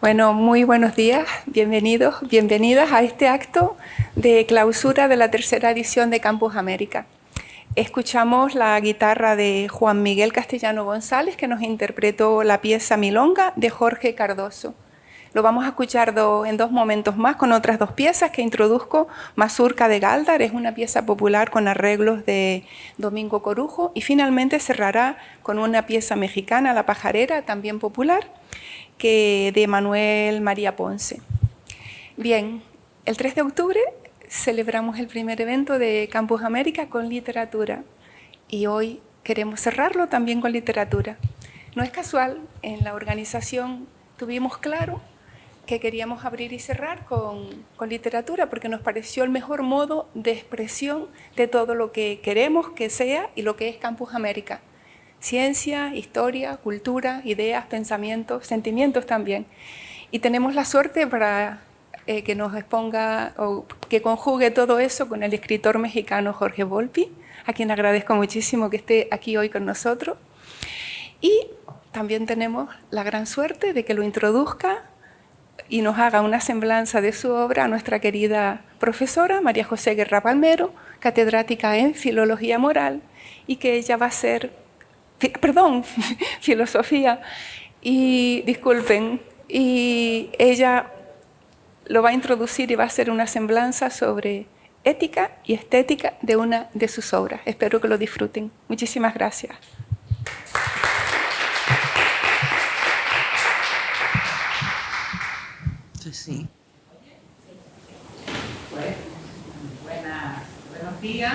Bueno, muy buenos días, bienvenidos, bienvenidas a este acto de clausura de la tercera edición de Campus América. Escuchamos la guitarra de Juan Miguel Castellano González, que nos interpretó la pieza Milonga de Jorge Cardoso. Lo vamos a escuchar en dos momentos más con otras dos piezas que introduzco. Mazurca de Gáldar es una pieza popular con arreglos de Domingo Corujo y finalmente cerrará con una pieza mexicana, La Pajarera, también popular, de Manuel María Ponce. Bien, el 3 de octubre celebramos el primer evento de Campus América con literatura y hoy queremos cerrarlo también con literatura. No es casual, en la organización tuvimos claro que queríamos abrir y cerrar con literatura porque nos pareció el mejor modo de expresión de todo lo que queremos que sea y lo que es Campus América. Ciencia, historia, cultura, ideas, pensamientos, sentimientos también. Y tenemos la suerte para que nos exponga o que conjugue todo eso con el escritor mexicano Jorge Volpi, a quien agradezco muchísimo que esté aquí hoy con nosotros. Y también tenemos la gran suerte de que lo introduzca y nos haga una semblanza de su obra a nuestra querida profesora María José Guerra Palmero, catedrática en Filología Moral, y que ella va a ser... filosofía, y disculpen, y ella lo va a introducir y va a hacer una semblanza sobre ética y estética de una de sus obras. Espero que lo disfruten. Muchísimas gracias. Sí. días.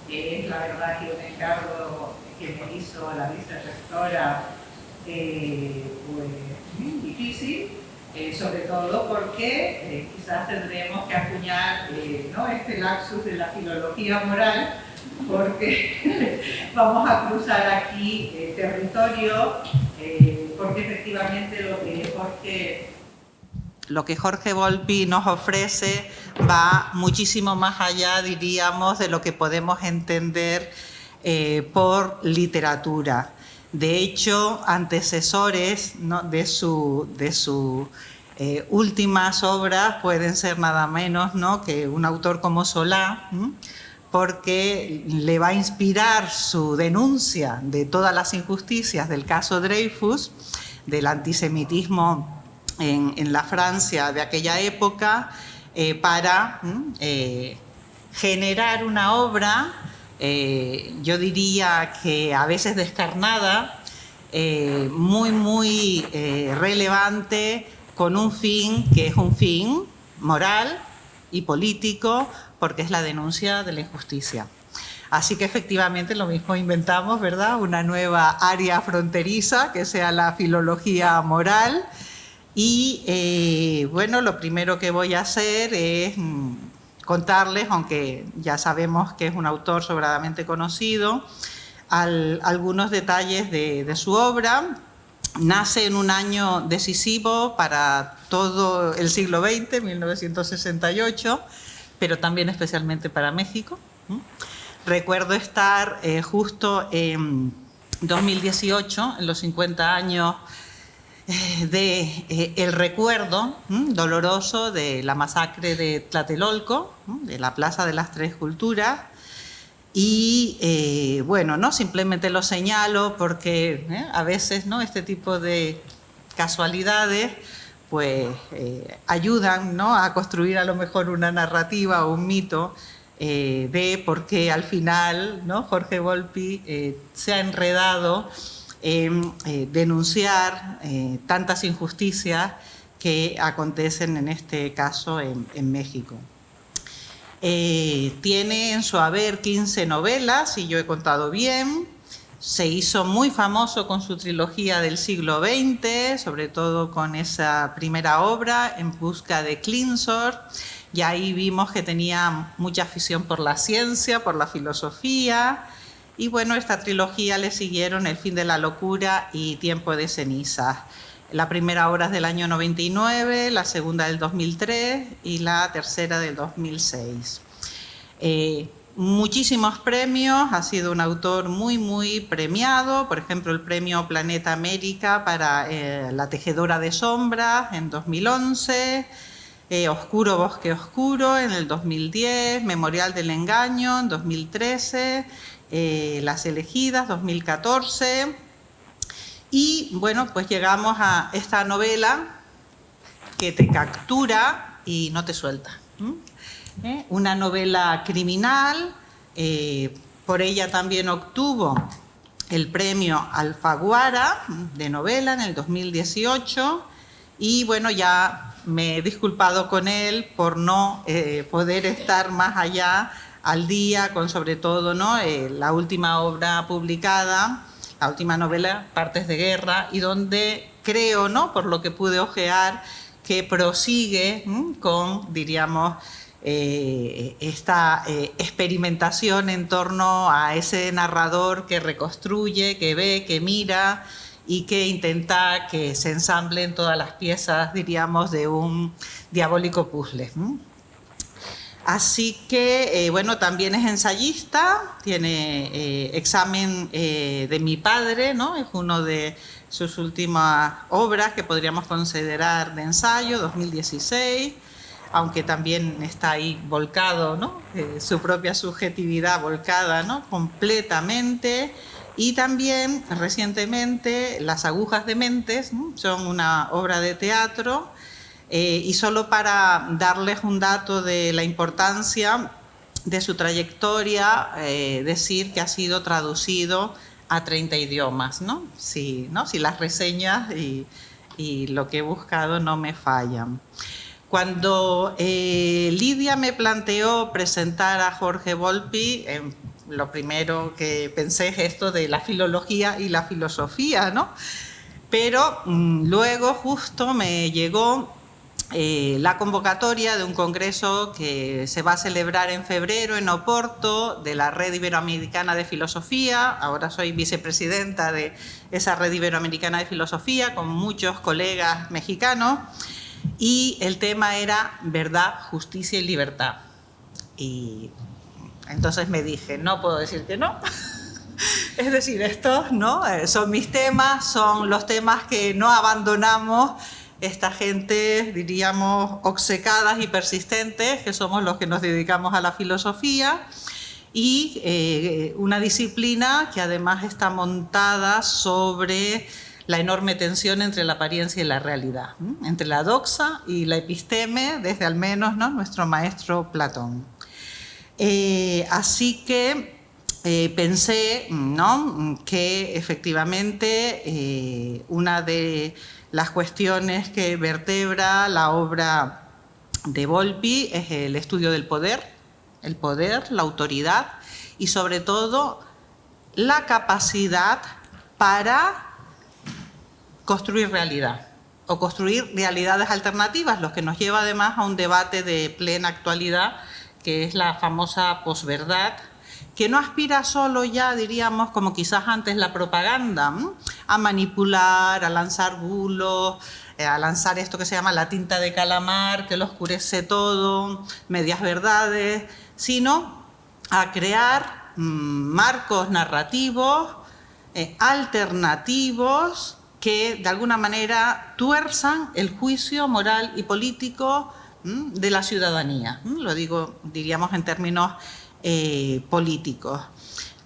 Es la verdad que un encargo que me hizo la vicerrectora pues difícil, sobre todo porque quizás tendremos que acuñar ¿no? este lapsus de la filología moral, porque vamos a cruzar aquí territorio, porque efectivamente lo que Jorge Volpi nos ofrece va muchísimo más allá, diríamos, de lo que podemos entender por literatura. De hecho, antecesores, ¿no? de sus últimas obras pueden ser nada menos, ¿no? que un autor como Solá, porque le va a inspirar su denuncia de todas las injusticias del caso Dreyfus, del antisemitismo en la Francia de aquella época, para generar una obra, yo diría que a veces descarnada, muy relevante, con un fin que es un fin moral y político, porque es la denuncia de la injusticia. Así que efectivamente lo mismo inventamos, ¿verdad? Una nueva área fronteriza que sea la filología moral. Y bueno, lo primero que voy a hacer es contarles, aunque ya sabemos que es un autor sobradamente conocido, algunos detalles de su obra. Nace en un año decisivo para todo el siglo XX, 1968, pero también especialmente para México. Recuerdo estar justo en 2018, en los 50 años el recuerdo doloroso de la masacre de Tlatelolco, de la Plaza de las Tres Culturas. Y bueno, no simplemente lo señalo porque a veces ¿no? este tipo de casualidades pues ayudan ¿no? a construir a lo mejor una narrativa o un mito de por qué al final ¿no? Jorge Volpi se ha enredado en denunciar tantas injusticias que acontecen en este caso en México. Tiene en su haber 15 novelas, si yo he contado bien. Se hizo muy famoso con su trilogía del siglo XX, sobre todo con esa primera obra, En busca de Clinsor. Y ahí vimos que tenía mucha afición por la ciencia, por la filosofía. Y bueno, esta trilogía le siguieron El fin de la locura y Tiempo de cenizas. La primera obra es del año 99, la segunda del 2003 y la tercera del 2006. Muchísimos premios, ha sido un autor muy premiado, por ejemplo el premio Planeta América para La tejedora de sombras en 2011, Oscuro bosque oscuro en el 2010, Memorial del engaño en 2013, Las elegidas 2014. Y bueno, pues llegamos a esta novela que te captura y no te suelta. Una novela criminal, por ella también obtuvo el premio Alfaguara de novela en el 2018 y bueno, ya me he disculpado con él por no poder estar más allá al día con sobre todo ¿no? La última obra publicada, la última novela, Partes de guerra, y donde creo, ¿no? por lo que pude ojear, que prosigue con, diríamos, esta experimentación en torno a ese narrador que reconstruye, que ve, que mira y que intenta que se ensamblen todas las piezas, diríamos, de un diabólico puzzle. Así que, bueno, también es ensayista, tiene examen de mi padre, ¿no? Es uno de sus últimas obras que podríamos considerar de ensayo, 2016, aunque también está ahí volcado, ¿no? Su propia subjetividad volcada, ¿no? Completamente. Y también, recientemente, Las agujas de mentes, ¿no? Son una obra de teatro. Y solo para darles un dato de la importancia de su trayectoria, decir que ha sido traducido a 30 idiomas, ¿no? Si las reseñas y lo que he buscado no me fallan. Cuando Lidia me planteó presentar a Jorge Volpi, lo primero que pensé es esto de la filología y la filosofía, ¿no? Pero luego justo me llegó la convocatoria de un congreso que se va a celebrar en febrero en Oporto, de la Red Iberoamericana de Filosofía. Ahora soy vicepresidenta de esa Red Iberoamericana de Filosofía con muchos colegas mexicanos, y el tema era verdad, justicia y libertad. Y entonces me dije, no puedo decir que no. Es decir, estos, ¿no?, son mis temas, son los temas que no abandonamos esta gente, diríamos, obcecadas y persistentes, que somos los que nos dedicamos a la filosofía, y una disciplina que además está montada sobre la enorme tensión entre la apariencia y la realidad, entre la doxa y la episteme, desde al menos, ¿no?, nuestro maestro Platón. Así que pensé, ¿no?, que efectivamente una de las cuestiones que vertebra la obra de Volpi es el estudio del poder, la autoridad y sobre todo la capacidad para construir realidad o construir realidades alternativas, lo que nos lleva además a un debate de plena actualidad, que es la famosa posverdad, que no aspira solo ya, diríamos, como quizás antes la propaganda, a manipular, a lanzar bulos, a lanzar esto que se llama la tinta de calamar, que lo oscurece todo, medias verdades, sino a crear marcos narrativos alternativos que de alguna manera tuerzan el juicio moral y político de la ciudadanía. Lo digo, diríamos, en términos políticos.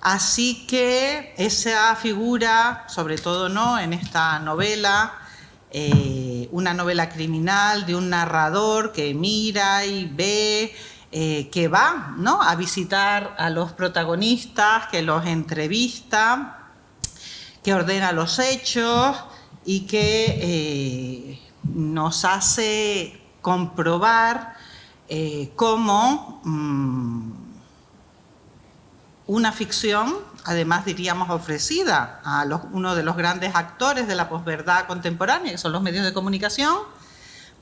Así que esa figura, sobre todo, ¿no?, en esta novela, una novela criminal de un narrador que mira y ve, que va, ¿no?, a visitar a los protagonistas, que los entrevista, que ordena los hechos y que nos hace comprobar cómo una ficción, además diríamos ofrecida a uno de los grandes actores de la posverdad contemporánea, que son los medios de comunicación,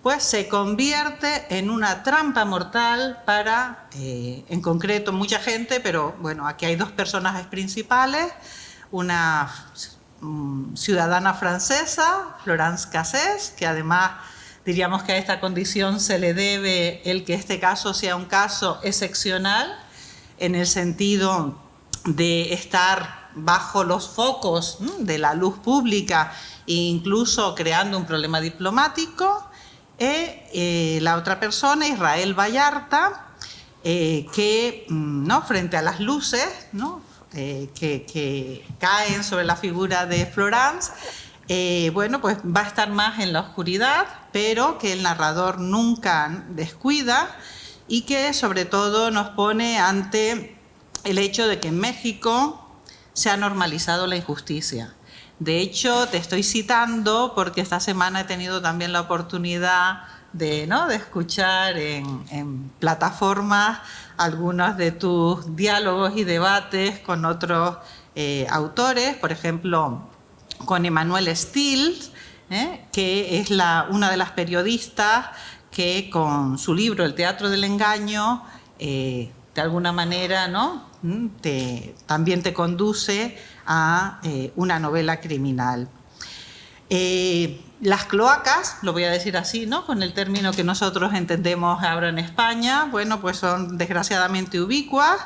pues se convierte en una trampa mortal para, en concreto, mucha gente, pero bueno, aquí hay dos personajes principales, una ciudadana francesa, Florence Cassés, que además diríamos que a esta condición se le debe el que este caso sea un caso excepcional, en el sentido de estar bajo los focos de la luz pública e incluso creando un problema diplomático. La otra persona, Israel Vallarta, que ¿no?, frente a las luces, ¿no?, que caen sobre la figura de Florence, bueno, pues va a estar más en la oscuridad, pero que el narrador nunca descuida y que sobre todo nos pone ante el hecho de que en México se ha normalizado la injusticia. De hecho, te estoy citando porque esta semana he tenido también la oportunidad de escuchar en plataformas algunos de tus diálogos y debates con otros autores, por ejemplo, con Emanuel Stills, que es una de las periodistas que con su libro El teatro del engaño, de alguna manera, ¿no?, también te conduce a una novela criminal. Las cloacas, lo voy a decir así, ¿no?, con el término que nosotros entendemos ahora en España, bueno, pues son desgraciadamente ubicuas,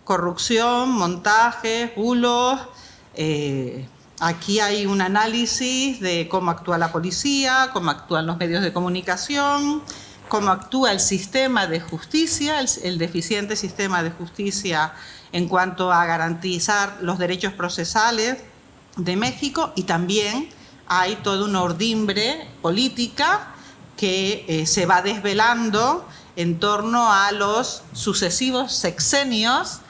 corrupción, montajes, bulos. Aquí hay un análisis de cómo actúa la policía, cómo actúan los medios de comunicación, cómo actúa el sistema de justicia, el deficiente sistema de justicia en cuanto a garantizar los derechos procesales de México, y también hay toda una urdimbre política que se va desvelando en torno a los sucesivos sexenios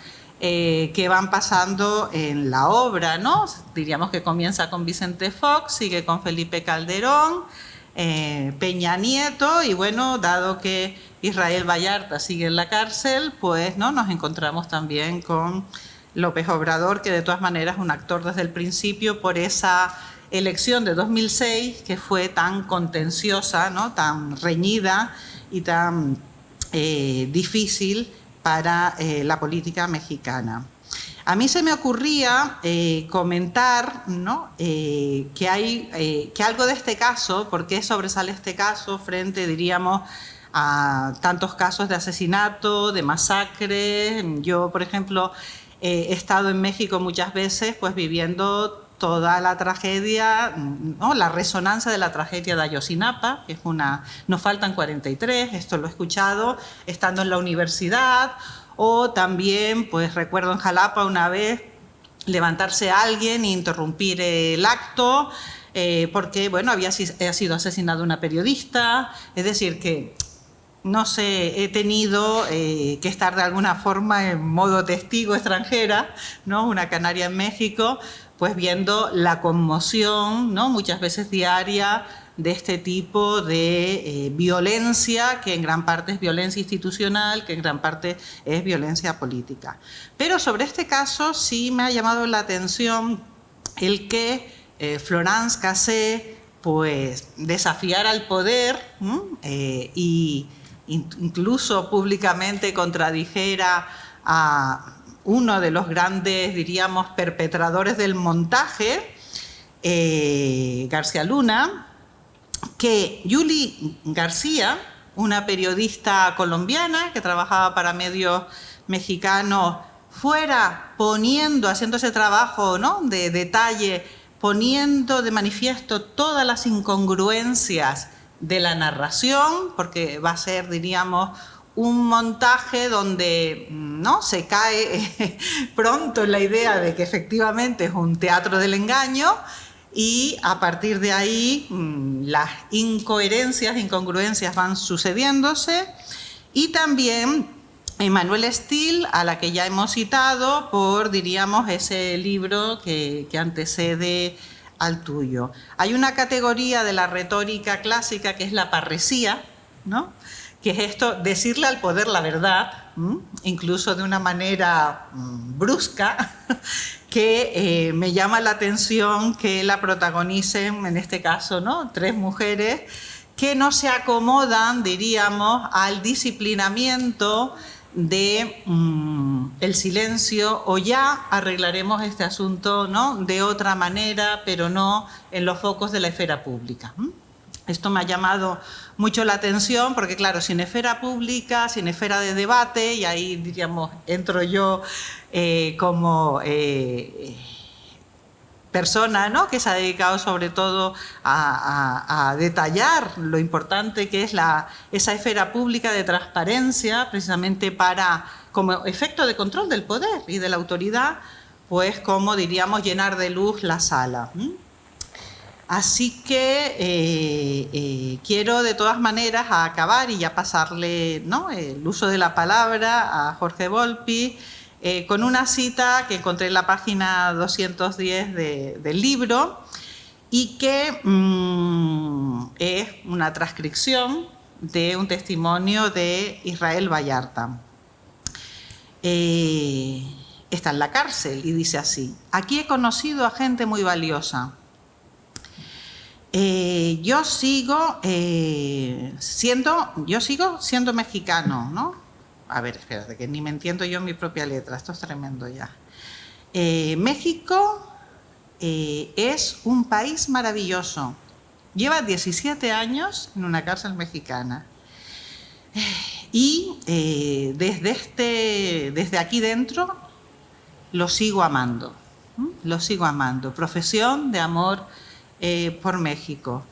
que van pasando en la obra, ¿no? Diríamos que comienza con Vicente Fox, sigue con Felipe Calderón, Peña Nieto, y bueno, dado que Israel Vallarta sigue en la cárcel, pues ¿no? Nos encontramos también con López Obrador, que de todas maneras es un actor desde el principio por esa elección de 2006 que fue tan contenciosa, ¿no? Tan reñida y tan difícil para la política mexicana. A mí se me ocurría comentar, ¿no? que algo de este caso, ¿por qué sobresale este caso frente, diríamos, a tantos casos de asesinato, de masacre? Yo, por ejemplo, he estado en México muchas veces pues viviendo toda la tragedia, ¿no? La resonancia de la tragedia de Ayotzinapa, que es nos faltan 43, esto lo he escuchado estando en la universidad, o también pues recuerdo en Jalapa una vez levantarse a alguien e interrumpir el acto porque bueno, había sido asesinada una periodista, es decir que no sé, he tenido que estar de alguna forma en modo testigo extranjera, ¿no? Una canaria en México, pues viendo la conmoción, ¿no? Muchas veces diaria, de este tipo de violencia, que en gran parte es violencia institucional, que en gran parte es violencia política. Pero sobre este caso sí me ha llamado la atención el que Florence Cassé pues desafiara al poder y incluso públicamente contradijera a uno de los grandes, diríamos, perpetradores del montaje, García Luna, que Yuli García, una periodista colombiana que trabajaba para medios mexicanos, fuera haciendo ese trabajo, ¿no? de detalle, poniendo de manifiesto todas las incongruencias de la narración, porque va a ser, diríamos, un montaje donde ¿no? se cae pronto en la idea de que efectivamente es un teatro del engaño, y a partir de ahí las incoherencias, incongruencias van sucediéndose. Y también Emmanuel Steel, a la que ya hemos citado por, diríamos, ese libro que antecede al tuyo. Hay una categoría de la retórica clásica que es la parresía, ¿no? Que es esto, decirle al poder la verdad, incluso de una manera brusca, que me llama la atención que la protagonicen, en este caso, ¿no? 3 mujeres que no se acomodan, diríamos, al disciplinamiento de el silencio, o ya arreglaremos este asunto, ¿no? de otra manera, pero no en los focos de la esfera pública. Esto me ha llamado mucho la atención porque, claro, sin esfera pública, sin esfera de debate, y ahí, diríamos, entro yo como persona, ¿no? que se ha dedicado sobre todo a detallar lo importante que es esa esfera pública de transparencia, precisamente como efecto de control del poder y de la autoridad, pues como, diríamos, llenar de luz la sala. Así que quiero de todas maneras acabar y ya pasarle, ¿no? el uso de la palabra a Jorge Volpi con una cita que encontré en la página 210 del libro y que es una transcripción de un testimonio de Israel Vallarta. Está en la cárcel y dice así: aquí he conocido a gente muy valiosa. Yo sigo siendo mexicano, ¿no? A ver, espérate, que ni me entiendo yo en mi propia letra, esto es tremendo ya. México es un país maravilloso. Lleva 17 años en una cárcel mexicana. Y desde aquí dentro lo sigo amando. Lo sigo amando. Profesión de amor por México.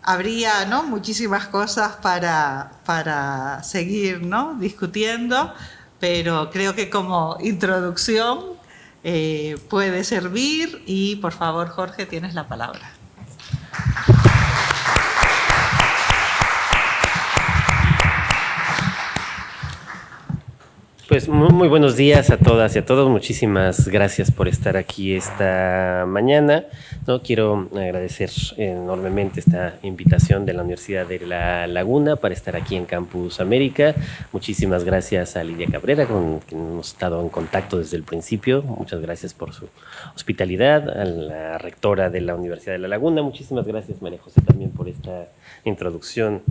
Habría, ¿no? muchísimas cosas para seguir, ¿no? discutiendo, pero creo que como introducción puede servir y, por favor, Jorge, tienes la palabra. Pues muy buenos días a todas y a todos. Muchísimas gracias por estar aquí esta mañana. No quiero agradecer enormemente esta invitación de la Universidad de La Laguna para estar aquí en Campus América. Muchísimas gracias a Lidia Cabrera, con quien hemos estado en contacto desde el principio. Muchas gracias por su hospitalidad. A la rectora de la Universidad de La Laguna. Muchísimas gracias, María José, también por esta introducción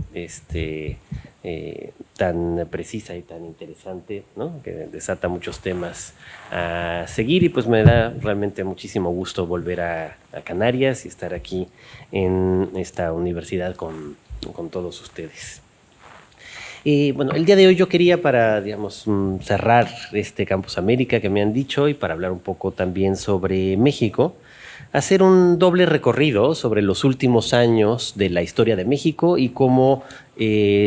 tan precisa y tan interesante, ¿no? Que desata muchos temas a seguir, y pues me da realmente muchísimo gusto volver a Canarias y estar aquí en esta universidad con todos ustedes. Bueno, el día de hoy yo quería, para, digamos, cerrar este Campus América que me han dicho, y para hablar un poco también sobre México, hacer un doble recorrido sobre los últimos años de la historia de México y cómo,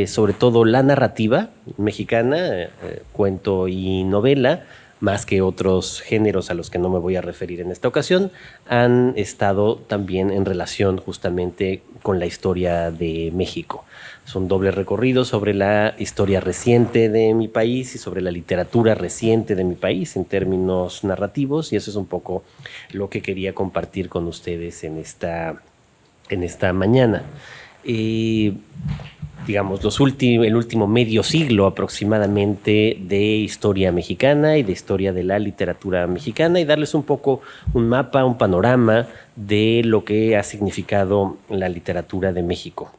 sobre todo, la narrativa mexicana, cuento y novela, más que otros géneros a los que no me voy a referir en esta ocasión, han estado también en relación justamente con la historia de México. Es un doble recorrido sobre la historia reciente de mi país y sobre la literatura reciente de mi país en términos narrativos, y eso es un poco lo que quería compartir con ustedes en esta mañana. Digamos, el último medio siglo aproximadamente de historia mexicana y de historia de la literatura mexicana, y darles un poco un mapa, un panorama de lo que ha significado la literatura de México.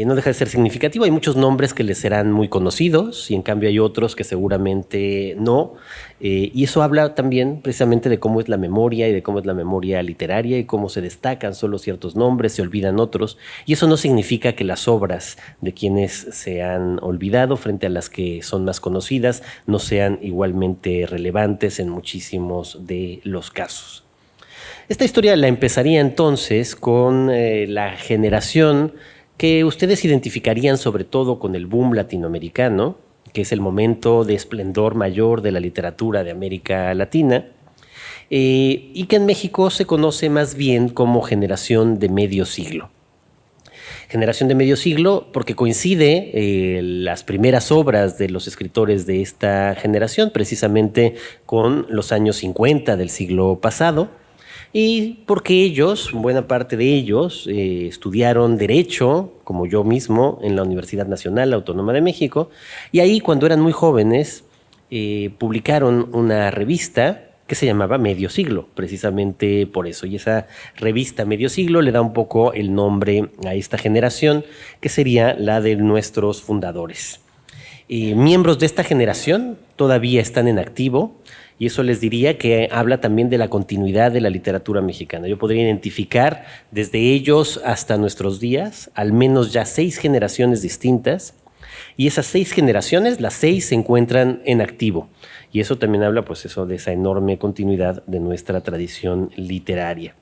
No deja de ser significativo. Hay muchos nombres que les serán muy conocidos y en cambio hay otros que seguramente no. Y eso habla también precisamente de cómo es la memoria y de cómo es la memoria literaria y cómo se destacan solo ciertos nombres, se olvidan otros. Y eso no significa que las obras de quienes se han olvidado frente a las que son más conocidas no sean igualmente relevantes en muchísimos de los casos. Esta historia la empezaría entonces con la generación que ustedes identificarían sobre todo con el boom latinoamericano, que es el momento de esplendor mayor de la literatura de América Latina, y que en México se conoce más bien como generación de medio siglo. Generación de medio siglo porque coincide las primeras obras de los escritores de esta generación precisamente con los años 50 del siglo pasado, y porque ellos, buena parte de ellos, estudiaron Derecho, como yo mismo, en la Universidad Nacional Autónoma de México, y ahí, cuando eran muy jóvenes, publicaron una revista que se llamaba Medio Siglo, precisamente por eso. Y esa revista Medio Siglo le da un poco el nombre a esta generación, que sería la de nuestros fundadores. Miembros de esta generación todavía están en activo, y eso les diría que habla también de la continuidad de la literatura mexicana. Yo podría identificar desde ellos hasta nuestros días al menos ya 6 generaciones distintas, y esas 6 generaciones, las 6 se encuentran en activo, y eso también habla pues eso de esa enorme continuidad de nuestra tradición literaria.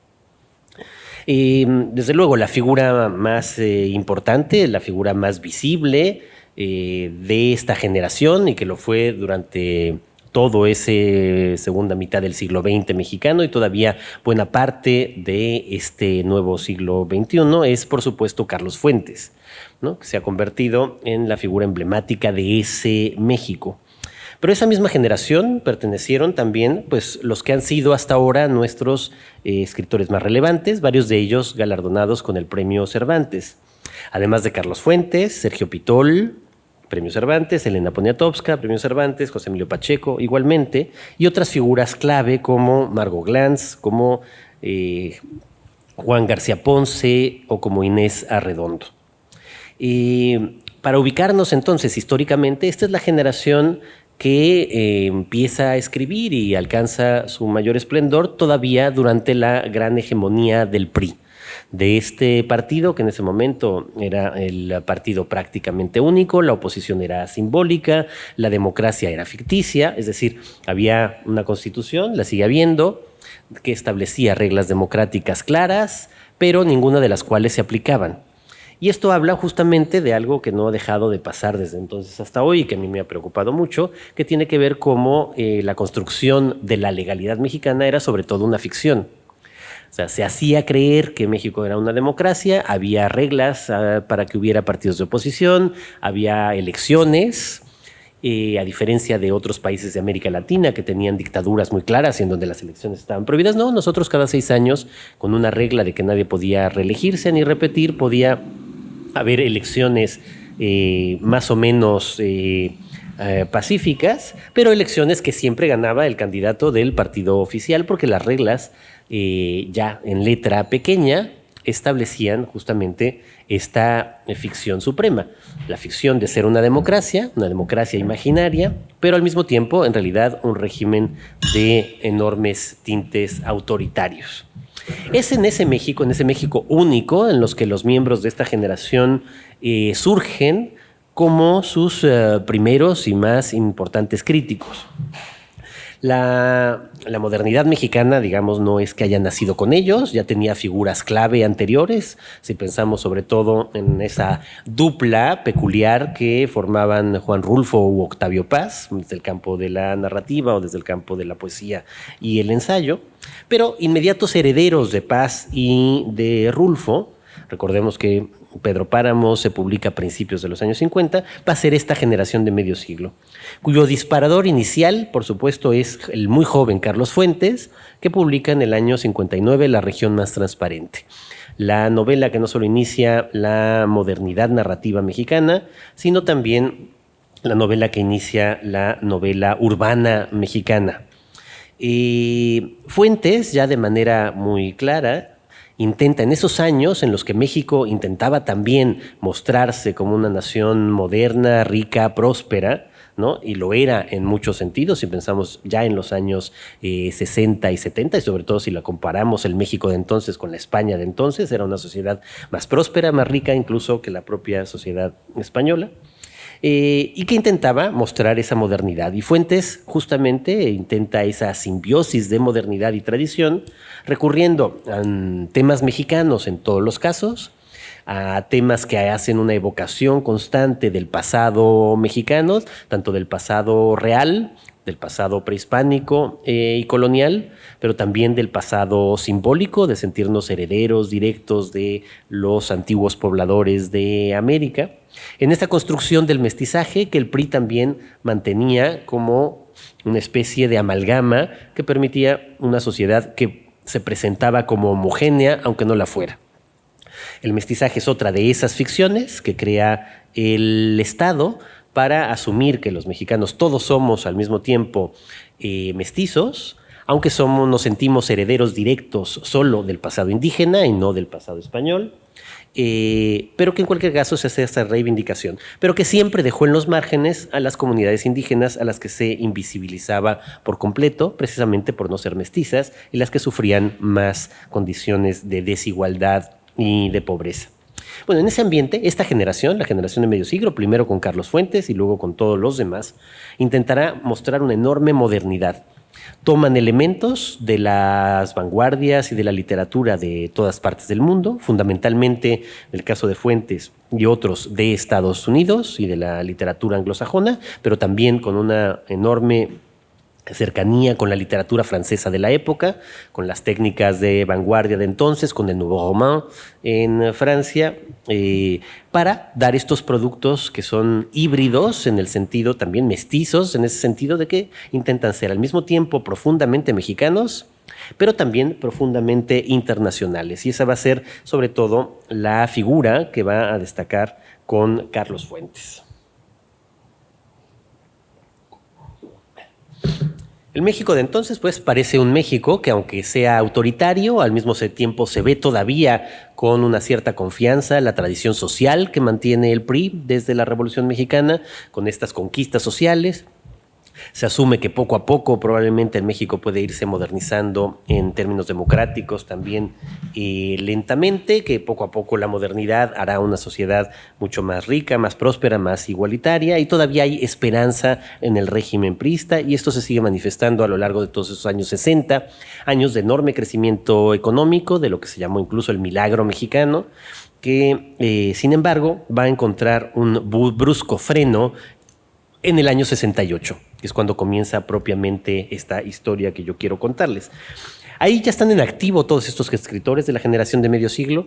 Desde luego, la figura más importante, la figura más visible de esta generación, y que lo fue durante todo ese segunda mitad del siglo XX mexicano y todavía buena parte de este nuevo siglo XXI, es por supuesto Carlos Fuentes, ¿no? Que se ha convertido en la figura emblemática de ese México. Pero a esa misma generación pertenecieron también pues, los que han sido hasta ahora nuestros escritores más relevantes, varios de ellos galardonados con el Premio Cervantes. Además de Carlos Fuentes, Sergio Pitol, Premio Cervantes, Elena Poniatowska, Premio Cervantes, José Emilio Pacheco, igualmente, y otras figuras clave como Margot Glantz, como Juan García Ponce o como Inés Arredondo. Para ubicarnos entonces históricamente, esta es la generación que empieza a escribir y alcanza su mayor esplendor todavía durante la gran hegemonía del PRI, de este partido que en ese momento era el partido prácticamente único, la oposición era simbólica, la democracia era ficticia, es decir, había una constitución, la sigue habiendo, que establecía reglas democráticas claras, pero ninguna de las cuales se aplicaban. Y esto habla justamente de algo que no ha dejado de pasar desde entonces hasta hoy y que a mí me ha preocupado mucho, que tiene que ver cómo la construcción de la legalidad mexicana era sobre todo una ficción. O sea, se hacía creer que México era una democracia, había reglas para que hubiera partidos de oposición, había elecciones, a diferencia de otros países de América Latina que tenían dictaduras muy claras y en donde las elecciones estaban prohibidas. No, nosotros cada 6 años, con una regla de que nadie podía reelegirse ni repetir, podía haber elecciones más o menos pacíficas, pero elecciones que siempre ganaba el candidato del partido oficial, porque las reglas ya en letra pequeña establecían justamente esta ficción suprema, la ficción de ser una democracia imaginaria, pero al mismo tiempo, en realidad, un régimen de enormes tintes autoritarios. Es en ese México único, en los que los miembros de esta generación surgen como sus primeros y más importantes críticos. La modernidad mexicana, digamos, no es que haya nacido con ellos, ya tenía figuras clave anteriores, si pensamos sobre todo en esa dupla peculiar que formaban Juan Rulfo u Octavio Paz, desde el campo de la narrativa o desde el campo de la poesía y el ensayo, pero inmediatos herederos de Paz y de Rulfo, recordemos que Pedro Páramo se publica a principios de los años 50, va a ser esta generación de medio siglo, cuyo disparador inicial, por supuesto, es el muy joven Carlos Fuentes, que publica en el año 59 La región más transparente. La novela que no solo inicia la modernidad narrativa mexicana, sino también la novela que inicia la novela urbana mexicana. Fuentes, ya de manera muy clara, intenta en esos años en los que México intentaba también mostrarse como una nación moderna, rica, próspera, ¿no? Y lo era en muchos sentidos, si pensamos ya en los años 60 y 70, y sobre todo si la comparamos el México de entonces con la España de entonces, era una sociedad más próspera, más rica incluso que la propia sociedad española. Y que intentaba mostrar esa modernidad. Y Fuentes justamente intenta esa simbiosis de modernidad y tradición, recurriendo a temas mexicanos en todos los casos, a temas que hacen una evocación constante del pasado mexicano, tanto del pasado real, del pasado prehispánico y colonial, pero también del pasado simbólico, de sentirnos herederos directos de los antiguos pobladores de América, en esta construcción del mestizaje que el PRI también mantenía como una especie de amalgama que permitía una sociedad que se presentaba como homogénea, aunque no la fuera. El mestizaje es otra de esas ficciones que crea el Estado para asumir que los mexicanos todos somos al mismo tiempo mestizos, aunque nos sentimos herederos directos solo del pasado indígena y no del pasado español, pero que en cualquier caso se hace esta reivindicación, pero que siempre dejó en los márgenes a las comunidades indígenas a las que se invisibilizaba por completo, precisamente por no ser mestizas, y las que sufrían más condiciones de desigualdad y de pobreza. Bueno, en ese ambiente, esta generación, la generación de medio siglo, primero con Carlos Fuentes y luego con todos los demás, intentará mostrar una enorme modernidad. Toman elementos de las vanguardias y de la literatura de todas partes del mundo, fundamentalmente del caso de Fuentes y otros de Estados Unidos y de la literatura anglosajona, pero también con una enorme cercanía con la literatura francesa de la época, con las técnicas de vanguardia de entonces, con el Nouveau Roman en Francia, para dar estos productos que son híbridos en el sentido también mestizos, en ese sentido de que intentan ser al mismo tiempo profundamente mexicanos, pero también profundamente internacionales. Y esa va a ser sobre todo la figura que va a destacar con Carlos Fuentes. El México de entonces, pues, parece un México que, aunque sea autoritario, al mismo tiempo se ve todavía con una cierta confianza la tradición social que mantiene el PRI desde la Revolución Mexicana, con estas conquistas sociales. Se asume que poco a poco probablemente el México puede irse modernizando en términos democráticos también lentamente, que poco a poco la modernidad hará una sociedad mucho más rica, más próspera, más igualitaria, y todavía hay esperanza en el régimen priista, y esto se sigue manifestando a lo largo de todos esos años 60, años de enorme crecimiento económico, de lo que se llamó incluso el milagro mexicano, que sin embargo va a encontrar un brusco freno en el año 68, que es cuando comienza propiamente esta historia que yo quiero contarles. Ahí ya están en activo todos estos escritores de la generación de medio siglo,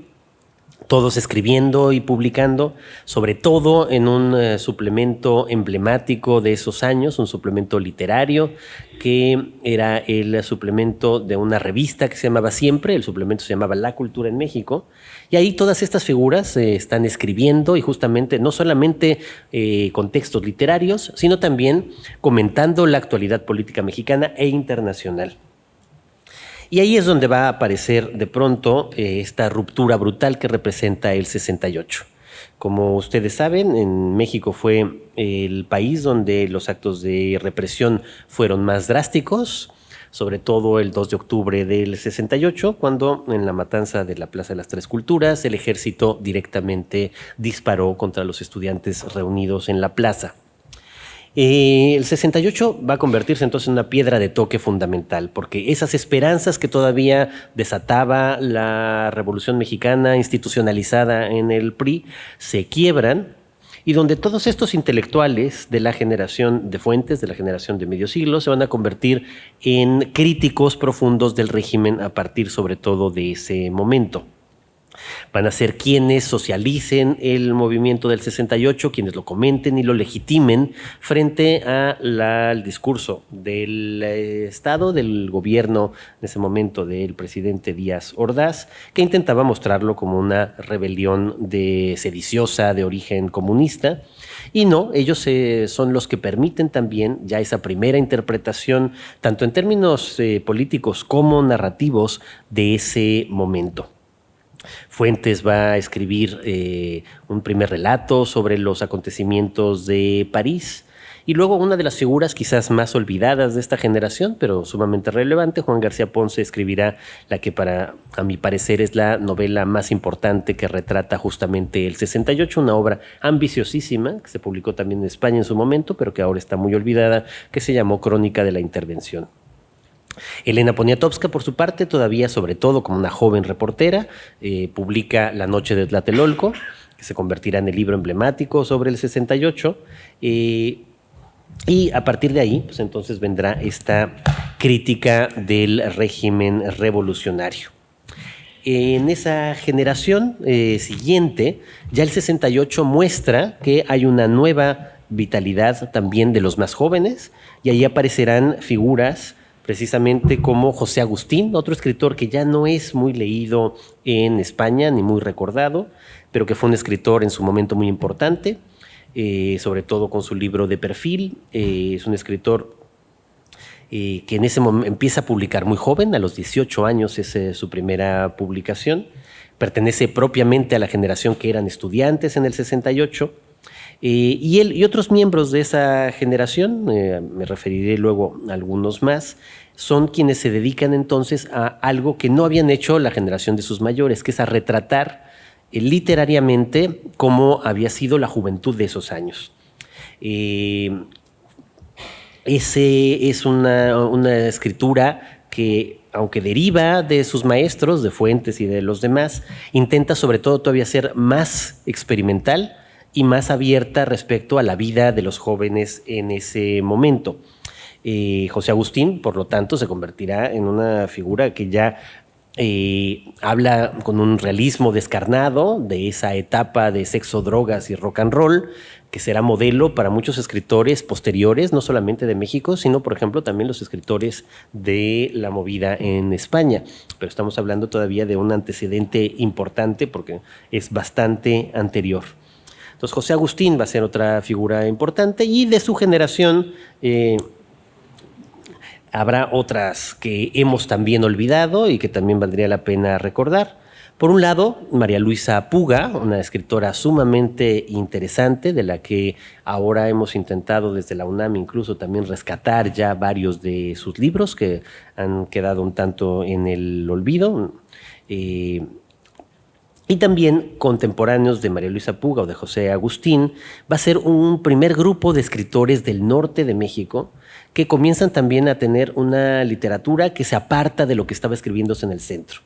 todos escribiendo y publicando, sobre todo en un suplemento emblemático de esos años, un suplemento literario, que era el suplemento de una revista que se llamaba Siempre, el suplemento se llamaba La Cultura en México, y ahí todas estas figuras están escribiendo y justamente no solamente con textos literarios, sino también comentando la actualidad política mexicana e internacional. Y ahí es donde va a aparecer de pronto esta ruptura brutal que representa el 68. Como ustedes saben, en México fue el país donde los actos de represión fueron más drásticos, sobre todo el 2 de octubre del 68, cuando en la matanza de la Plaza de las Tres Culturas el ejército directamente disparó contra los estudiantes reunidos en la plaza. El 68 va a convertirse entonces en una piedra de toque fundamental, porque esas esperanzas que todavía desataba la Revolución Mexicana institucionalizada en el PRI se quiebran, y donde todos estos intelectuales de la generación de Fuentes, de la generación de medio siglo, se van a convertir en críticos profundos del régimen a partir sobre todo de ese momento. Van a ser quienes socialicen el movimiento del 68, quienes lo comenten y lo legitimen frente al discurso del Estado, del gobierno en ese momento del presidente Díaz Ordaz, que intentaba mostrarlo como una rebelión sediciosa de origen comunista. Y no, ellos son los que permiten también ya esa primera interpretación, tanto en términos políticos como narrativos, de ese momento. Fuentes va a escribir un primer relato sobre los acontecimientos de París, y luego una de las figuras quizás más olvidadas de esta generación, pero sumamente relevante, Juan García Ponce, escribirá la que a mi parecer es la novela más importante que retrata justamente el 68, una obra ambiciosísima que se publicó también en España en su momento, pero que ahora está muy olvidada, que se llamó Crónica de la Intervención. Elena Poniatowska, por su parte, todavía sobre todo como una joven reportera, publica La Noche de Tlatelolco, que se convertirá en el libro emblemático sobre el 68, y a partir de ahí, pues entonces vendrá esta crítica del régimen revolucionario. En esa generación siguiente, ya el 68 muestra que hay una nueva vitalidad también de los más jóvenes, y ahí aparecerán figuras precisamente como José Agustín, otro escritor que ya no es muy leído en España ni muy recordado, pero que fue un escritor en su momento muy importante, sobre todo con su libro De Perfil. Es un escritor que en ese momento empieza a publicar muy joven, a los 18 años es su primera publicación. Pertenece propiamente a la generación que eran estudiantes en el 68. Y él y otros miembros de esa generación, me referiré luego a algunos más, son quienes se dedican entonces a algo que no habían hecho la generación de sus mayores, que es a retratar literariamente cómo había sido la juventud de esos años. Ese es una escritura que, aunque deriva de sus maestros, de Fuentes y de los demás, intenta sobre todo todavía ser más experimental y más abierta respecto a la vida de los jóvenes en ese momento. José Agustín, por lo tanto, se convertirá en una figura que ya habla con un realismo descarnado de esa etapa de sexo, drogas y rock and roll, que será modelo para muchos escritores posteriores, no solamente de México, sino, por ejemplo, también los escritores de la movida en España. Pero estamos hablando todavía de un antecedente importante porque es bastante anterior. Entonces, José Agustín va a ser otra figura importante, y de su generación habrá otras que hemos también olvidado y que también valdría la pena recordar. Por un lado, María Luisa Puga, una escritora sumamente interesante, de la que ahora hemos intentado desde la UNAM incluso también rescatar ya varios de sus libros que han quedado un tanto en el olvido. Y también contemporáneos de María Luisa Puga o de José Agustín, va a ser un primer grupo de escritores del norte de México que comienzan también a tener una literatura que se aparta de lo que estaba escribiéndose en el centro.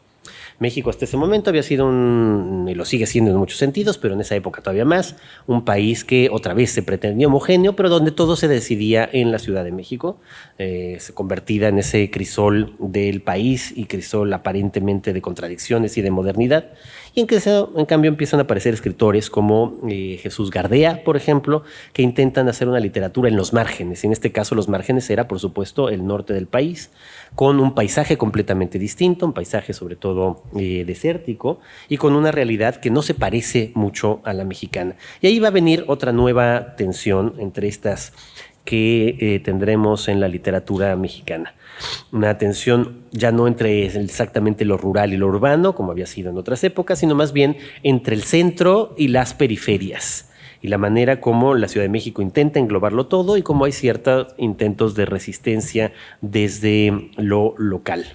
México hasta ese momento había sido y lo sigue siendo en muchos sentidos, pero en esa época todavía más, un país que otra vez se pretendía homogéneo, pero donde todo se decidía en la Ciudad de México, se convertida en ese crisol del país y crisol aparentemente de contradicciones y de modernidad. y en cambio empiezan a aparecer escritores como Jesús Gardea, por ejemplo, que intentan hacer una literatura en los márgenes. En este caso los márgenes era, por supuesto, el norte del país, con un paisaje completamente distinto, un paisaje sobre todo desértico, y con una realidad que no se parece mucho a la mexicana. Y ahí va a venir otra nueva tensión entre estas que tendremos en la literatura mexicana. Una tensión ya no entre exactamente lo rural y lo urbano, como había sido en otras épocas, sino más bien entre el centro y las periferias, y la manera como la Ciudad de México intenta englobarlo todo y cómo hay ciertos intentos de resistencia desde lo local.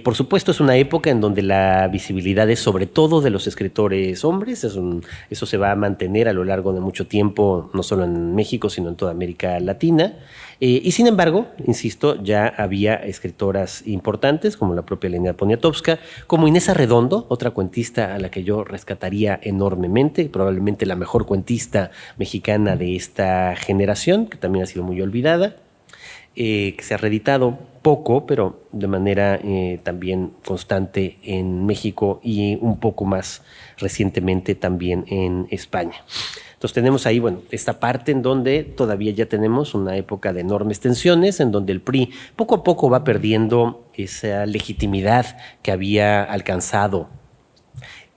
Por supuesto, es una época en donde la visibilidad es sobre todo de los escritores hombres. Eso se va a mantener a lo largo de mucho tiempo, no solo en México, sino en toda América Latina. Y sin embargo, insisto, ya había escritoras importantes, como la propia Elena Poniatowska, como Inés Arredondo, otra cuentista a la que yo rescataría enormemente, probablemente la mejor cuentista mexicana de esta generación, que también ha sido muy olvidada. Que se ha reeditado poco, pero de manera también constante en México y un poco más recientemente también en España. Entonces tenemos ahí, bueno, esta parte en donde todavía ya tenemos una época de enormes tensiones, en donde el PRI poco a poco va perdiendo esa legitimidad que había alcanzado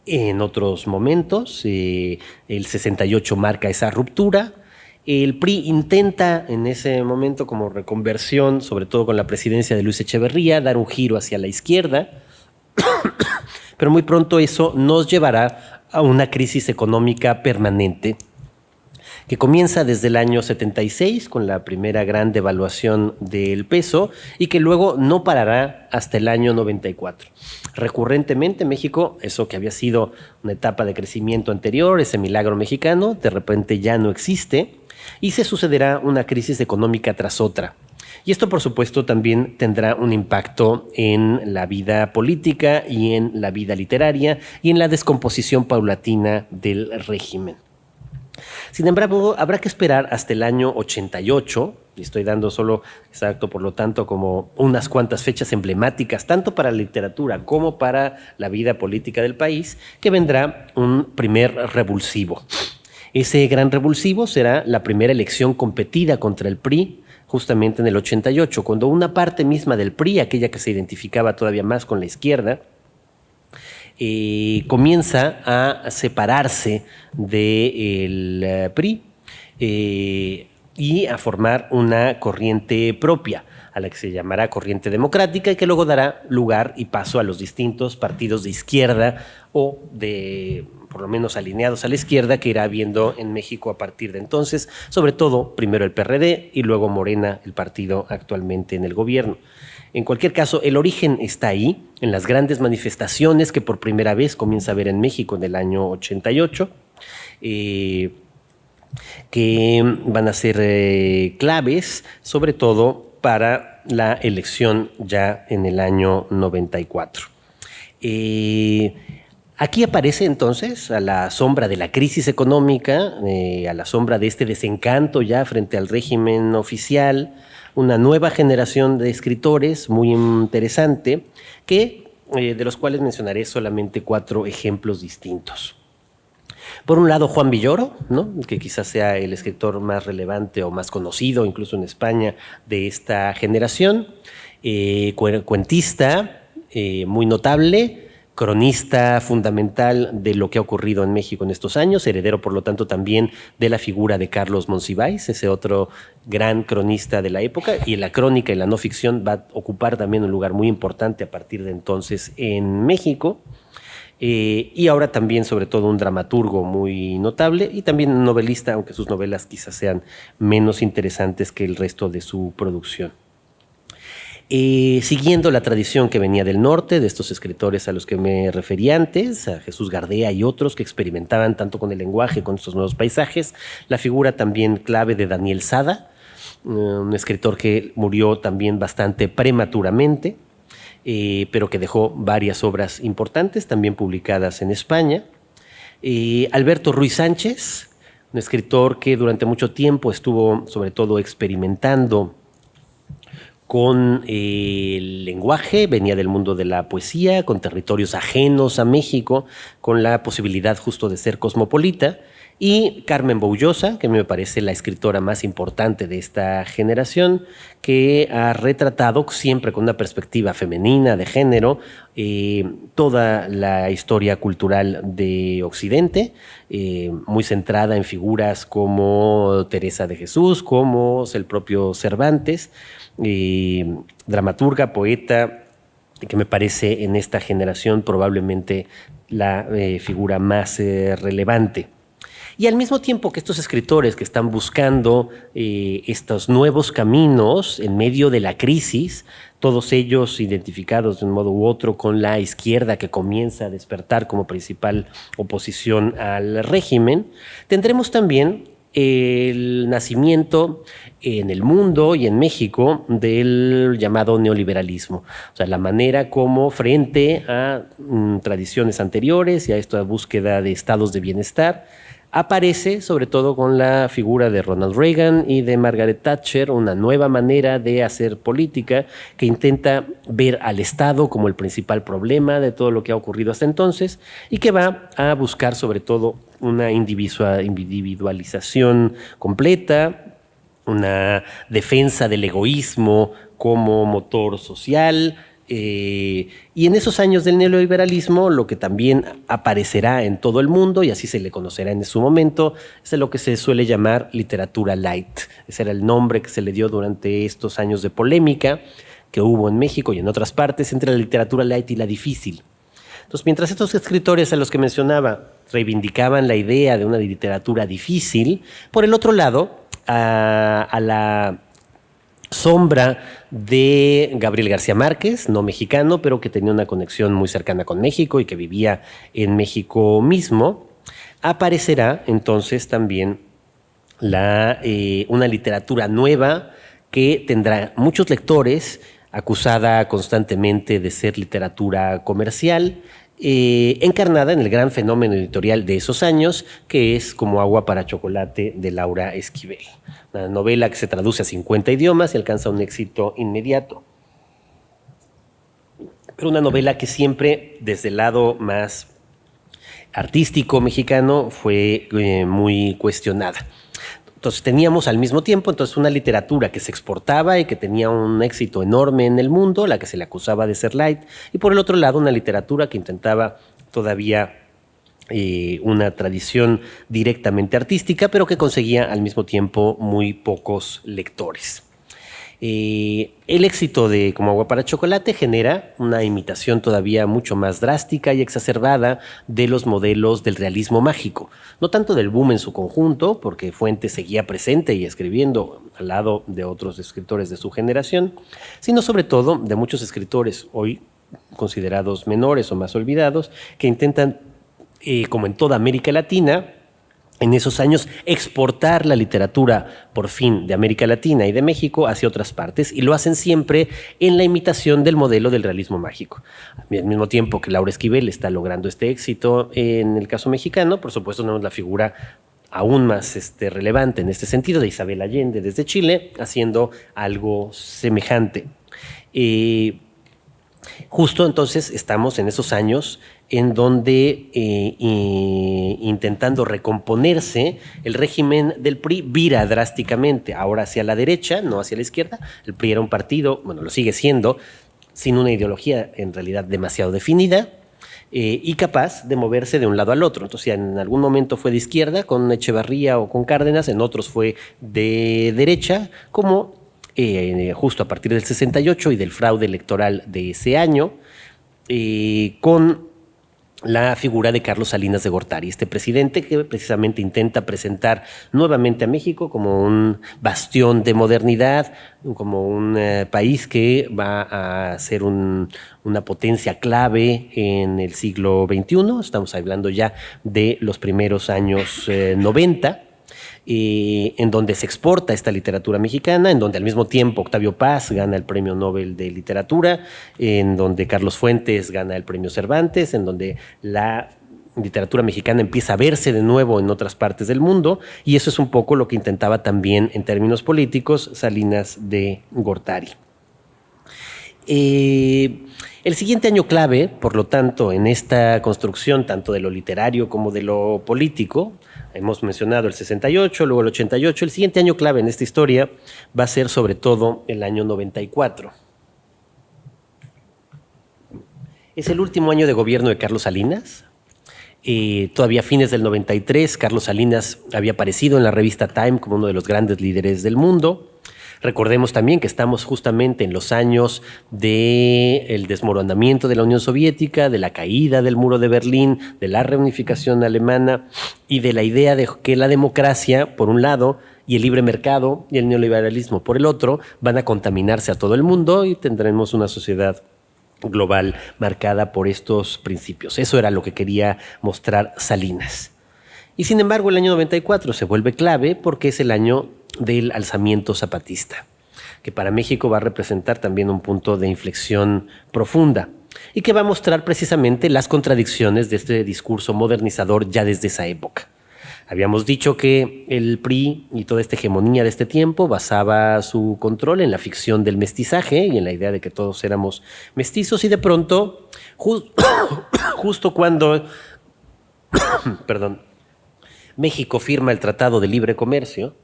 en otros momentos. El 68 marca esa ruptura. El PRI intenta en ese momento, como reconversión, sobre todo con la presidencia de Luis Echeverría, dar un giro hacia la izquierda, pero muy pronto eso nos llevará a una crisis económica permanente que comienza desde el año 76 con la primera gran devaluación del peso y que luego no parará hasta el año 94. Recurrentemente México, eso que había sido una etapa de crecimiento anterior, ese milagro mexicano, de repente ya no existe y se sucederá una crisis económica tras otra. Y esto, por supuesto, también tendrá un impacto en la vida política y en la vida literaria y en la descomposición paulatina del régimen. Sin embargo, habrá que esperar hasta el año 88, y estoy dando solo exacto, por lo tanto, como unas cuantas fechas emblemáticas, tanto para la literatura como para la vida política del país, que vendrá un primer revulsivo. Ese gran revulsivo será la primera elección competida contra el PRI, justamente en el 88, cuando una parte misma del PRI, aquella que se identificaba todavía más con la izquierda, comienza a separarse del PRI y a formar una corriente propia, a la que se llamará corriente democrática y que luego dará lugar y paso a los distintos partidos de izquierda o de, por lo menos alineados a la izquierda, que irá habiendo en México a partir de entonces, sobre todo primero el PRD y luego Morena, el partido actualmente en el gobierno. En cualquier caso, el origen está ahí, en las grandes manifestaciones que por primera vez comienza a haber en México en el año 88, que van a ser claves, sobre todo para la elección ya en el año 94. Aquí aparece entonces, a la sombra de la crisis económica, a la sombra de este desencanto ya frente al régimen oficial, una nueva generación de escritores muy interesante, de los cuales mencionaré solamente 4 ejemplos distintos. Por un lado, Juan Villoro, ¿no?, que quizás sea el escritor más relevante o más conocido, incluso en España, de esta generación, cuentista muy notable, cronista fundamental de lo que ha ocurrido en México en estos años, heredero por lo tanto también de la figura de Carlos Monsiváis, ese otro gran cronista de la época, y la crónica y la no ficción va a ocupar también un lugar muy importante a partir de entonces en México. Y ahora también sobre todo un dramaturgo muy notable y también un novelista, aunque sus novelas quizás sean menos interesantes que el resto de su producción. Siguiendo la tradición que venía del norte, de estos escritores a los que me referí antes, a Jesús Gardea y otros que experimentaban tanto con el lenguaje, con estos nuevos paisajes, la figura también clave de Daniel Sada, un escritor que murió también bastante prematuramente, pero que dejó varias obras importantes, también publicadas en España. Alberto Ruiz Sánchez, un escritor que durante mucho tiempo estuvo sobre todo experimentando con el lenguaje, venía del mundo de la poesía, con territorios ajenos a México, con la posibilidad justo de ser cosmopolita. Y Carmen Boullosa, que me parece la escritora más importante de esta generación, que ha retratado siempre con una perspectiva femenina, de género, toda la historia cultural de Occidente, muy centrada en figuras como Teresa de Jesús, como el propio Cervantes, dramaturga, poeta, que me parece en esta generación probablemente la figura más relevante. Y al mismo tiempo que estos escritores que están buscando estos nuevos caminos en medio de la crisis, todos ellos identificados de un modo u otro con la izquierda que comienza a despertar como principal oposición al régimen, tendremos también el nacimiento en el mundo y en México del llamado neoliberalismo. O sea, la manera como frente a tradiciones anteriores y a esta búsqueda de estados de bienestar, aparece sobre todo con la figura de Ronald Reagan y de Margaret Thatcher, una nueva manera de hacer política que intenta ver al Estado como el principal problema de todo lo que ha ocurrido hasta entonces y que va a buscar sobre todo una individualización completa, una defensa del egoísmo como motor social. Y en esos años del neoliberalismo, lo que también aparecerá en todo el mundo, y así se le conocerá en su momento, es lo que se suele llamar literatura light. Ese era el nombre que se le dio durante estos años de polémica que hubo en México y en otras partes entre la literatura light y la difícil. Entonces, mientras estos escritores a los que mencionaba reivindicaban la idea de una literatura difícil, por el otro lado, a la sombra de Gabriel García Márquez, no mexicano, pero que tenía una conexión muy cercana con México y que vivía en México mismo, aparecerá entonces también una literatura nueva que tendrá muchos lectores, acusada constantemente de ser literatura comercial, encarnada en el gran fenómeno editorial de esos años, que es Como agua para chocolate de Laura Esquivel. Una novela que se traduce a 50 idiomas y alcanza un éxito inmediato. Pero una novela que siempre, desde el lado más artístico mexicano, fue muy cuestionada. Entonces teníamos al mismo tiempo una literatura que se exportaba y que tenía un éxito enorme en el mundo, la que se le acusaba de ser light, y por el otro lado una literatura que intentaba todavía una tradición directamente artística, pero que conseguía al mismo tiempo muy pocos lectores. El éxito de Como agua para chocolate genera una imitación todavía mucho más drástica y exacerbada de los modelos del realismo mágico. No tanto del boom en su conjunto, porque Fuentes seguía presente y escribiendo al lado de otros escritores de su generación, sino sobre todo de muchos escritores hoy considerados menores o más olvidados, que intentan, como en toda América Latina, en esos años exportar la literatura por fin de América Latina y de México hacia otras partes, y lo hacen siempre en la imitación del modelo del realismo mágico. Al mismo tiempo que Laura Esquivel está logrando este éxito en el caso mexicano, por supuesto tenemos la figura aún más relevante en este sentido de Isabel Allende desde Chile, haciendo algo semejante. Justo entonces estamos en esos años en donde intentando recomponerse, el régimen del PRI vira drásticamente, ahora hacia la derecha, no hacia la izquierda. El PRI era un partido, bueno, lo sigue siendo, sin una ideología en realidad demasiado definida, y capaz de moverse de un lado al otro. Entonces, en algún momento fue de izquierda con Echevarría o con Cárdenas, en otros fue de derecha, como justo a partir del 68 y del fraude electoral de ese año, con la figura de Carlos Salinas de Gortari, este presidente que precisamente intenta presentar nuevamente a México como un bastión de modernidad, como un país que va a ser una potencia clave en el siglo XXI. Estamos hablando ya de los primeros años 90. En donde se exporta esta literatura mexicana, en donde al mismo tiempo Octavio Paz gana el Premio Nobel de Literatura, en donde Carlos Fuentes gana el Premio Cervantes, en donde la literatura mexicana empieza a verse de nuevo en otras partes del mundo, y eso es un poco lo que intentaba también en términos políticos Salinas de Gortari. El siguiente año clave, por lo tanto, en esta construcción, tanto de lo literario como de lo político, hemos mencionado el 68, luego el 88, el siguiente año clave en esta historia va a ser sobre todo el año 94. Es el último año de gobierno de Carlos Salinas. Todavía a fines del 93, Carlos Salinas había aparecido en la revista Time como uno de los grandes líderes del mundo. Recordemos también que estamos justamente en los años del desmoronamiento de la Unión Soviética, de la caída del muro de Berlín, de la reunificación alemana y de la idea de que la democracia, por un lado, y el libre mercado y el neoliberalismo, por el otro, van a contaminarse a todo el mundo y tendremos una sociedad global marcada por estos principios. Eso era lo que quería mostrar Salinas. Y sin embargo, el año 94 se vuelve clave porque es el año del alzamiento zapatista, que para México va a representar también un punto de inflexión profunda y que va a mostrar precisamente las contradicciones de este discurso modernizador ya desde esa época. Habíamos dicho que el PRI y toda esta hegemonía de este tiempo basaba su control en la ficción del mestizaje y en la idea de que todos éramos mestizos, y de pronto, justo cuando México firma el Tratado de Libre Comercio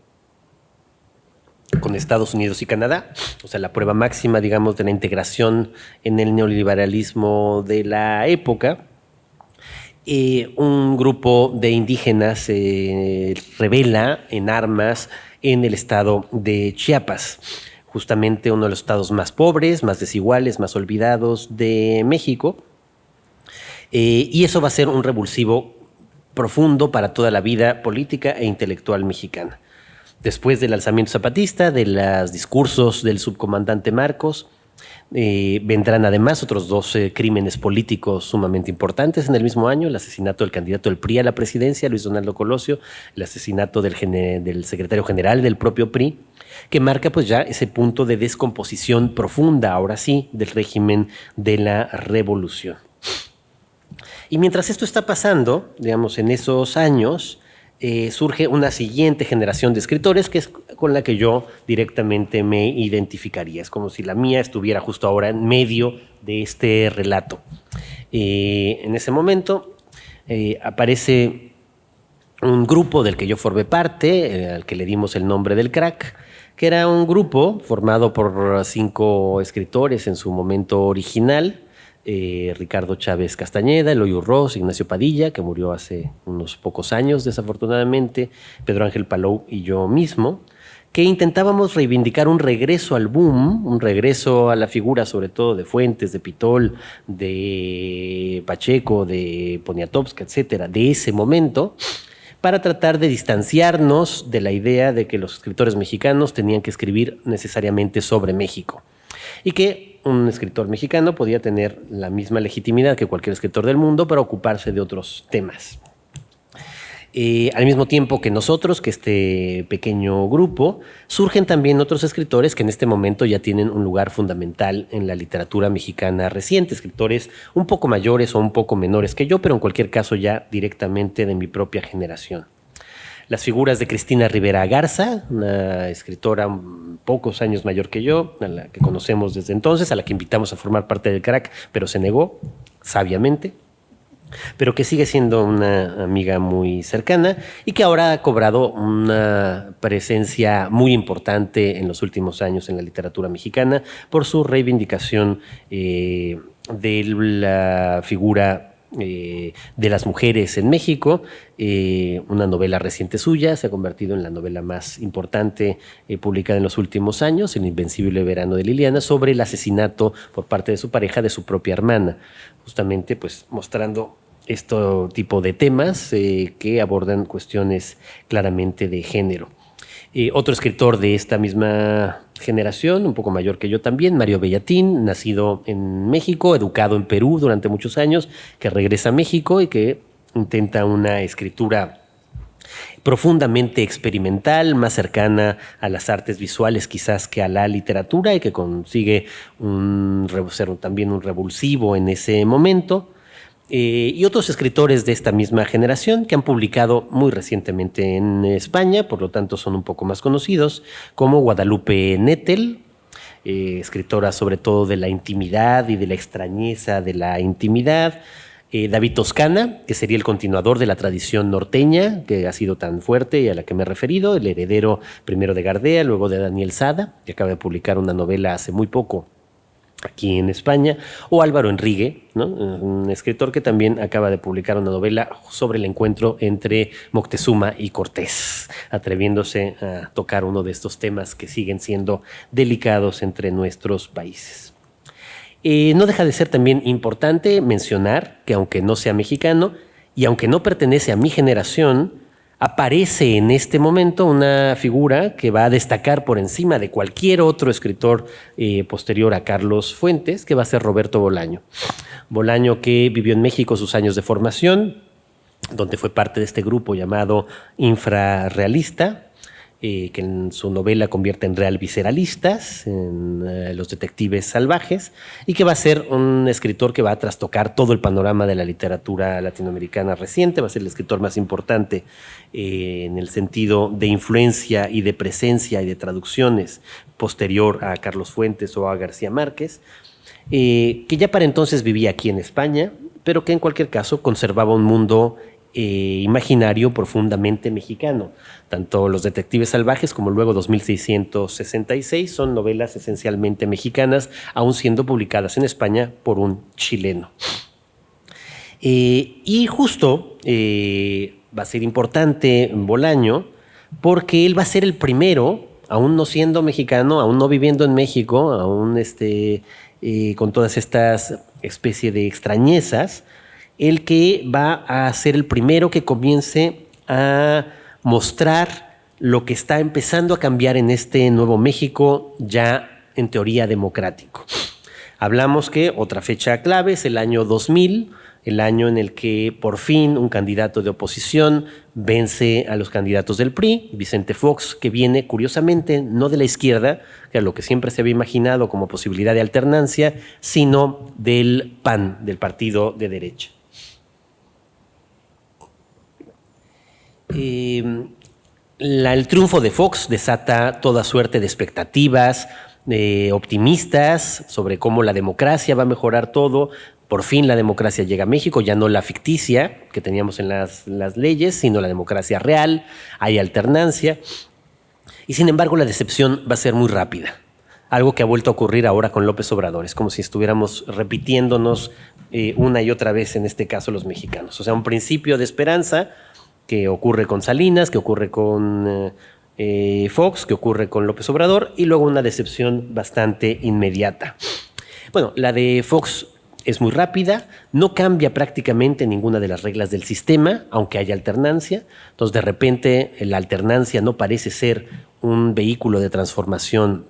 con Estados Unidos y Canadá, o sea, la prueba máxima, digamos, de la integración en el neoliberalismo de la época, un grupo de indígenas se rebela en armas en el estado de Chiapas, justamente uno de los estados más pobres, más desiguales, más olvidados de México, y eso va a ser un revulsivo profundo para toda la vida política e intelectual mexicana. Después del alzamiento zapatista, de los discursos del subcomandante Marcos, vendrán además otros 12 crímenes políticos sumamente importantes en el mismo año: el asesinato del candidato del PRI a la presidencia, Luis Donaldo Colosio, el asesinato del secretario general del propio PRI, que marca pues ya ese punto de descomposición profunda, ahora sí, del régimen de la revolución. Y mientras esto está pasando, digamos, en esos años, surge una siguiente generación de escritores que es con la que yo directamente me identificaría. Es como si la mía estuviera justo ahora en medio de este relato. En ese momento aparece un grupo del que yo formé parte, al que le dimos el nombre del Crack, que era un grupo formado por 5 escritores en su momento original: Ricardo Chávez Castañeda, Eloy Urroz, Ignacio Padilla, que murió hace unos pocos años desafortunadamente, Pedro Ángel Palou y yo mismo, que intentábamos reivindicar un regreso al boom, un regreso a la figura sobre todo de Fuentes, de Pitol, de Pacheco, de Poniatowska, etcétera, de ese momento, para tratar de distanciarnos de la idea de que los escritores mexicanos tenían que escribir necesariamente sobre México y que un escritor mexicano podía tener la misma legitimidad que cualquier escritor del mundo para ocuparse de otros temas. Al mismo tiempo que nosotros, que este pequeño grupo, surgen también otros escritores que en este momento ya tienen un lugar fundamental en la literatura mexicana reciente, escritores un poco mayores o un poco menores que yo, pero en cualquier caso ya directamente de mi propia generación. Las figuras de Cristina Rivera Garza, una escritora pocos años mayor que yo, a la que conocemos desde entonces, a la que invitamos a formar parte del Crack, pero se negó sabiamente, pero que sigue siendo una amiga muy cercana y que ahora ha cobrado una presencia muy importante en los últimos años en la literatura mexicana por su reivindicación de la figura de las mujeres en México. Una novela reciente suya se ha convertido en la novela más importante publicada en los últimos años, El Invencible Verano de Liliana, sobre el asesinato por parte de su pareja de su propia hermana, justamente pues mostrando este tipo de temas que abordan cuestiones claramente de género. Otro escritor de esta misma generación, un poco mayor que yo también, Mario Bellatín, nacido en México, educado en Perú durante muchos años, que regresa a México y que intenta una escritura profundamente experimental, más cercana a las artes visuales quizás que a la literatura, y que consigue ser también un revulsivo en ese momento. Y otros escritores de esta misma generación que han publicado muy recientemente en España, por lo tanto son un poco más conocidos, como Guadalupe Nettel, escritora sobre todo de la intimidad y de la extrañeza de la intimidad. David Toscana, que sería el continuador de la tradición norteña, que ha sido tan fuerte y a la que me he referido, el heredero primero de Gardea, luego de Daniel Sada, que acaba de publicar una novela hace muy poco aquí en España, o Álvaro Enrique, ¿no? Un escritor que también acaba de publicar una novela sobre el encuentro entre Moctezuma y Cortés, atreviéndose a tocar uno de estos temas que siguen siendo delicados entre nuestros países. No deja de ser también importante mencionar que aunque no sea mexicano y aunque no pertenece a mi generación, aparece en este momento una figura que va a destacar por encima de cualquier otro escritor posterior a Carlos Fuentes, que va a ser Roberto Bolaño. Bolaño, que vivió en México sus años de formación, donde fue parte de este grupo llamado Infrarrealista, que en su novela convierte en real visceralistas, en los detectives salvajes, y que va a ser un escritor que va a trastocar todo el panorama de la literatura latinoamericana reciente. Va a ser el escritor más importante en el sentido de influencia y de presencia y de traducciones posterior a Carlos Fuentes o a García Márquez, que ya para entonces vivía aquí en España, pero que en cualquier caso conservaba un mundo imaginario profundamente mexicano. Tanto Los detectives salvajes como luego 2666 son novelas esencialmente mexicanas, aún siendo publicadas en España por un chileno. Y justo va a ser importante Bolaño porque él va a ser el primero, aún no siendo mexicano, aún no viviendo en México, aún con todas estas especies de extrañezas, el que va a ser el primero que comience a mostrar lo que está empezando a cambiar en este nuevo México ya en teoría democrático. Hablamos que otra fecha clave es el año 2000, el año en el que por fin un candidato de oposición vence a los candidatos del PRI, Vicente Fox, que viene curiosamente no de la izquierda, que es lo que siempre se había imaginado como posibilidad de alternancia, sino del PAN, del partido de derecha. El triunfo de Fox desata toda suerte de expectativas optimistas sobre cómo la democracia va a mejorar todo. Por fin la democracia llega a México, ya no la ficticia que teníamos en las leyes, sino la democracia real, hay alternancia. Y sin embargo la decepción va a ser muy rápida. Algo que ha vuelto a ocurrir ahora con López Obrador. Es como si estuviéramos repitiéndonos una y otra vez, en este caso los mexicanos. O sea, un principio de esperanza que ocurre con Salinas, que ocurre con Fox, que ocurre con López Obrador, y luego una decepción bastante inmediata. Bueno, la de Fox es muy rápida, no cambia prácticamente ninguna de las reglas del sistema, aunque haya alternancia. Entonces, de repente, la alternancia no parece ser un vehículo de transformación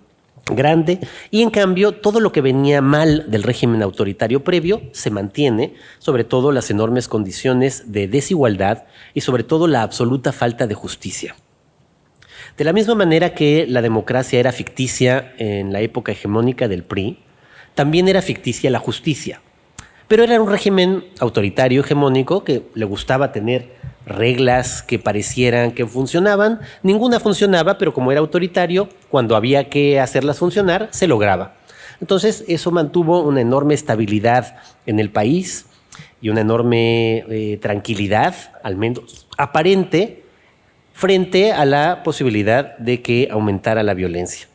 grande, y en cambio todo lo que venía mal del régimen autoritario previo se mantiene, sobre todo las enormes condiciones de desigualdad y sobre todo la absoluta falta de justicia. De la misma manera que la democracia era ficticia en la época hegemónica del PRI, también era ficticia la justicia. Pero era un régimen autoritario hegemónico que le gustaba tener reglas que parecieran que funcionaban. Ninguna funcionaba, pero como era autoritario, cuando había que hacerlas funcionar, se lograba. Entonces, eso mantuvo una enorme estabilidad en el país y una enorme tranquilidad, al menos aparente, frente a la posibilidad de que aumentara la violencia.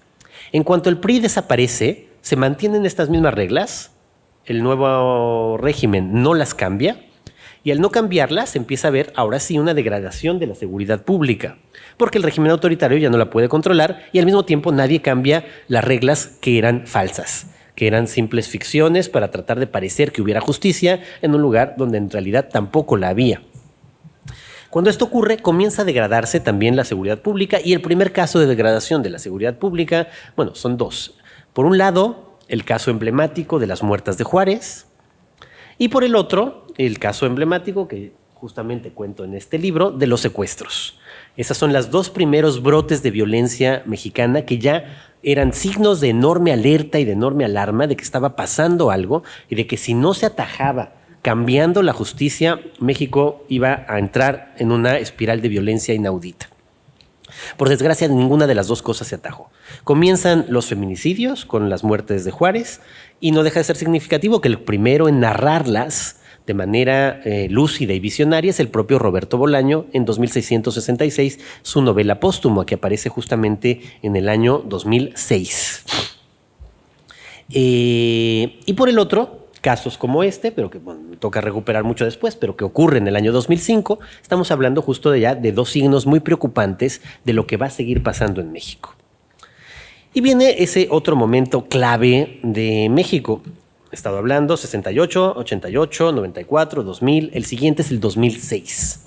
En cuanto el PRI desaparece, se mantienen estas mismas reglas, el nuevo régimen no las cambia, y al no cambiarlas empieza a haber ahora sí una degradación de la seguridad pública, porque el régimen autoritario ya no la puede controlar y al mismo tiempo nadie cambia las reglas que eran falsas, que eran simples ficciones para tratar de parecer que hubiera justicia en un lugar donde en realidad tampoco la había. Cuando esto ocurre, comienza a degradarse también la seguridad pública, y el primer caso de degradación de la seguridad pública, bueno, son dos. Por un lado, el caso emblemático de las muertas de Juárez, y por el otro, el caso emblemático que justamente cuento en este libro, de los secuestros. Esas son las dos primeros brotes de violencia mexicana que ya eran signos de enorme alerta y de enorme alarma de que estaba pasando algo y de que si no se atajaba cambiando la justicia, México iba a entrar en una espiral de violencia inaudita. Por desgracia, ninguna de las dos cosas se atajó. Comienzan los feminicidios con las muertes de Juárez y no deja de ser significativo que el primero en narrarlas de manera lúcida y visionaria es el propio Roberto Bolaño en 2666, su novela póstuma, que aparece justamente en el año 2006. Y por el otro, casos como este, pero que toca recuperar mucho después, pero que ocurre en el año 2005, estamos hablando justo de dos signos muy preocupantes de lo que va a seguir pasando en México. Y viene ese otro momento clave de México. He estado hablando 68, 88, 94, 2000. El siguiente es el 2006.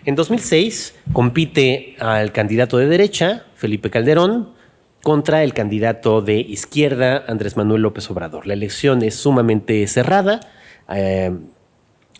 En 2006 compite al candidato de derecha, Felipe Calderón, contra el candidato de izquierda, Andrés Manuel López Obrador. La elección es sumamente cerrada.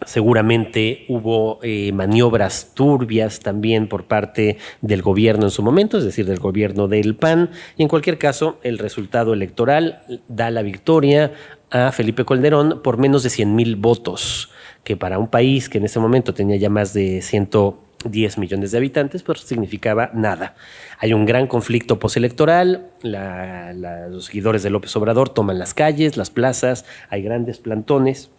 Seguramente hubo maniobras turbias también por parte del gobierno en su momento, es decir, del gobierno del PAN. Y en cualquier caso, el resultado electoral da la victoria a Felipe Calderón por menos de 100,000 votos, que para un país que en ese momento tenía ya más de 110 millones de habitantes, pues significaba nada. Hay un gran conflicto postelectoral, los seguidores de López Obrador toman las calles, las plazas, hay grandes plantones,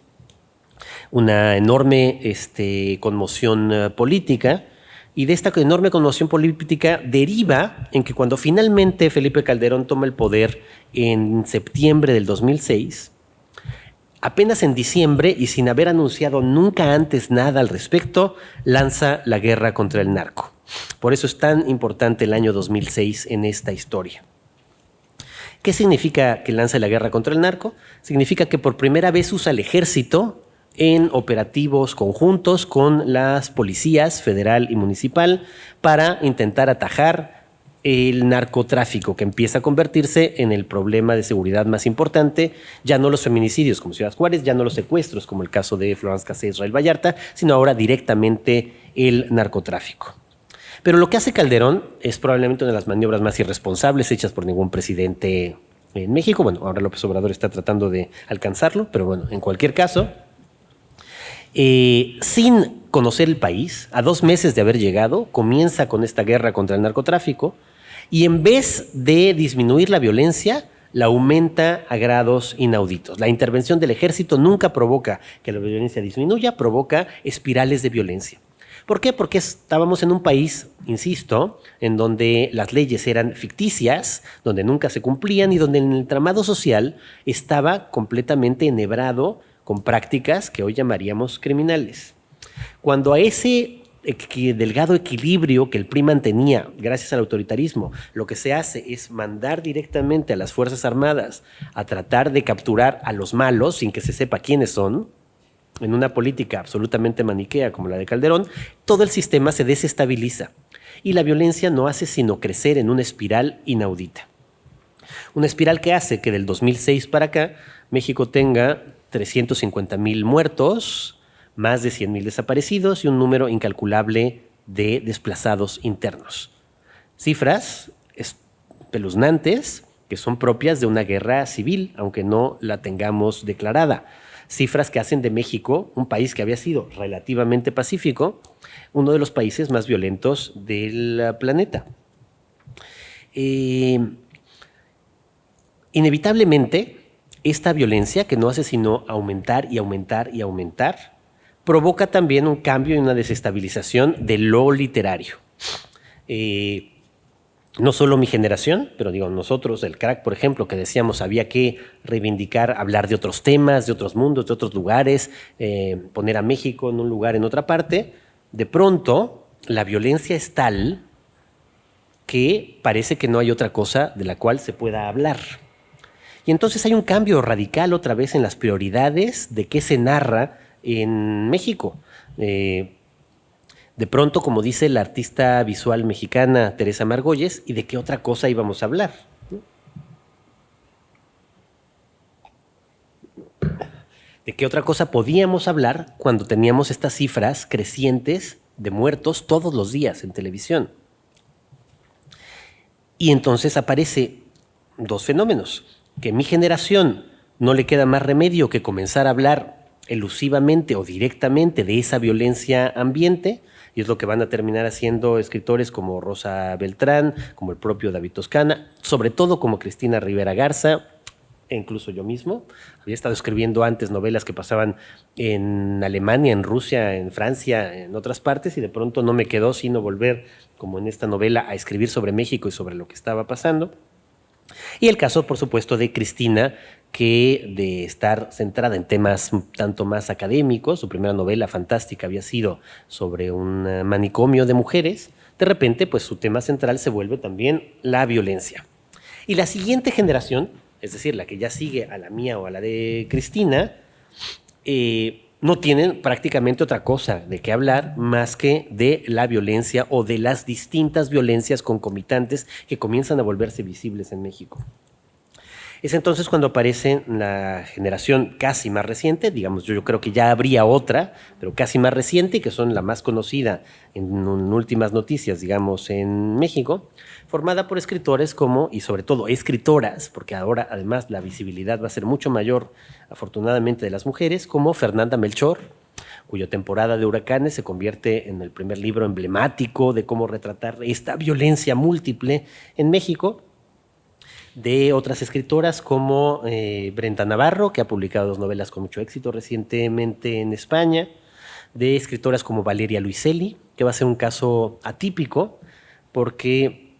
una enorme conmoción política, y de esta enorme conmoción política deriva en que cuando finalmente Felipe Calderón toma el poder en septiembre del 2006, apenas en diciembre y sin haber anunciado nunca antes nada al respecto, lanza la guerra contra el narco. Por eso es tan importante el año 2006 en esta historia. ¿Qué significa que lanza la guerra contra el narco? Significa que por primera vez usa el ejército en operativos conjuntos con las policías federal y municipal para intentar atajar el narcotráfico, que empieza a convertirse en el problema de seguridad más importante, ya no los feminicidios como Ciudad Juárez, ya no los secuestros como el caso de Florence Cassé e Israel Vallarta, sino ahora directamente el narcotráfico. Pero lo que hace Calderón es probablemente una de las maniobras más irresponsables hechas por ningún presidente en México. Bueno, ahora López Obrador está tratando de alcanzarlo, pero bueno, en cualquier caso, sin conocer el país, a 2 meses de haber llegado, comienza con esta guerra contra el narcotráfico y en vez de disminuir la violencia, la aumenta a grados inauditos. La intervención del ejército nunca provoca que la violencia disminuya, provoca espirales de violencia. ¿Por qué? Porque estábamos en un país, insisto, en donde las leyes eran ficticias, donde nunca se cumplían y donde el entramado social estaba completamente enhebrado con prácticas que hoy llamaríamos criminales. Cuando a ese delgado equilibrio que el PRI mantenía gracias al autoritarismo, lo que se hace es mandar directamente a las Fuerzas Armadas a tratar de capturar a los malos sin que se sepa quiénes son, en una política absolutamente maniquea como la de Calderón, todo el sistema se desestabiliza y la violencia no hace sino crecer en una espiral inaudita. Una espiral que hace que del 2006 para acá México tenga 350,000 muertos, más de 100,000 desaparecidos y un número incalculable de desplazados internos. Cifras espeluznantes que son propias de una guerra civil, aunque no la tengamos declarada. Cifras que hacen de México, un país que había sido relativamente pacífico, uno de los países más violentos del planeta. Inevitablemente, esta violencia, que no hace sino aumentar y aumentar y aumentar, provoca también un cambio y una desestabilización de lo literario. No solo mi generación, pero digo nosotros, el crack, por ejemplo, que decíamos había que reivindicar, hablar de otros temas, de otros mundos, de otros lugares, poner a México en un lugar en otra parte. De pronto, la violencia es tal que parece que no hay otra cosa de la cual se pueda hablar. Y entonces hay un cambio radical otra vez en las prioridades de qué se narra en México. De pronto, como dice la artista visual mexicana Teresa Margolles, ¿y de qué otra cosa íbamos a hablar? ¿De qué otra cosa podíamos hablar cuando teníamos estas cifras crecientes de muertos todos los días en televisión? Y entonces aparecen 2 fenómenos. Que a mi generación no le queda más remedio que comenzar a hablar elusivamente o directamente de esa violencia ambiente, y es lo que van a terminar haciendo escritores como Rosa Beltrán, como el propio David Toscana, sobre todo como Cristina Rivera Garza, e incluso yo mismo. Había estado escribiendo antes novelas que pasaban en Alemania, en Rusia, en Francia, en otras partes, y de pronto no me quedó sino volver, como en esta novela, a escribir sobre México y sobre lo que estaba pasando. Y el caso, por supuesto, de Cristina, que de estar centrada en temas tanto más académicos, su primera novela fantástica había sido sobre un manicomio de mujeres, de repente pues su tema central se vuelve también la violencia. Y la siguiente generación, es decir, la que ya sigue a la mía o a la de Cristina, no tienen prácticamente otra cosa de qué hablar más que de la violencia o de las distintas violencias concomitantes que comienzan a volverse visibles en México. Es entonces cuando aparece la generación casi más reciente, digamos, yo creo que ya habría otra, pero casi más reciente, y que son la más conocida en últimas noticias, digamos, en México, formada por escritores como, y sobre todo escritoras, porque ahora además la visibilidad va a ser mucho mayor, afortunadamente, de las mujeres, como Fernanda Melchor, cuya Temporada de Huracanes se convierte en el primer libro emblemático de cómo retratar esta violencia múltiple en México, de otras escritoras como Brenda Navarro, que ha publicado 2 novelas con mucho éxito recientemente en España, de escritoras como Valeria Luiselli, que va a ser un caso atípico porque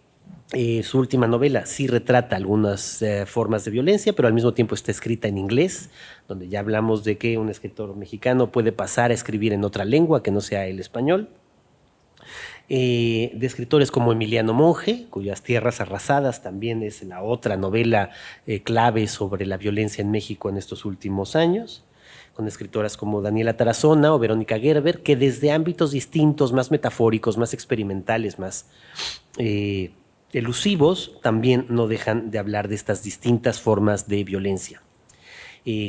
su última novela sí retrata algunas formas de violencia, pero al mismo tiempo está escrita en inglés, donde ya hablamos de que un escritor mexicano puede pasar a escribir en otra lengua que no sea el español. De escritores como Emiliano Monge, cuyas Tierras Arrasadas también es la otra novela clave sobre la violencia en México en estos últimos años, con escritoras como Daniela Tarazona o Verónica Gerber, que desde ámbitos distintos, más metafóricos, más experimentales, más elusivos, también no dejan de hablar de estas distintas formas de violencia.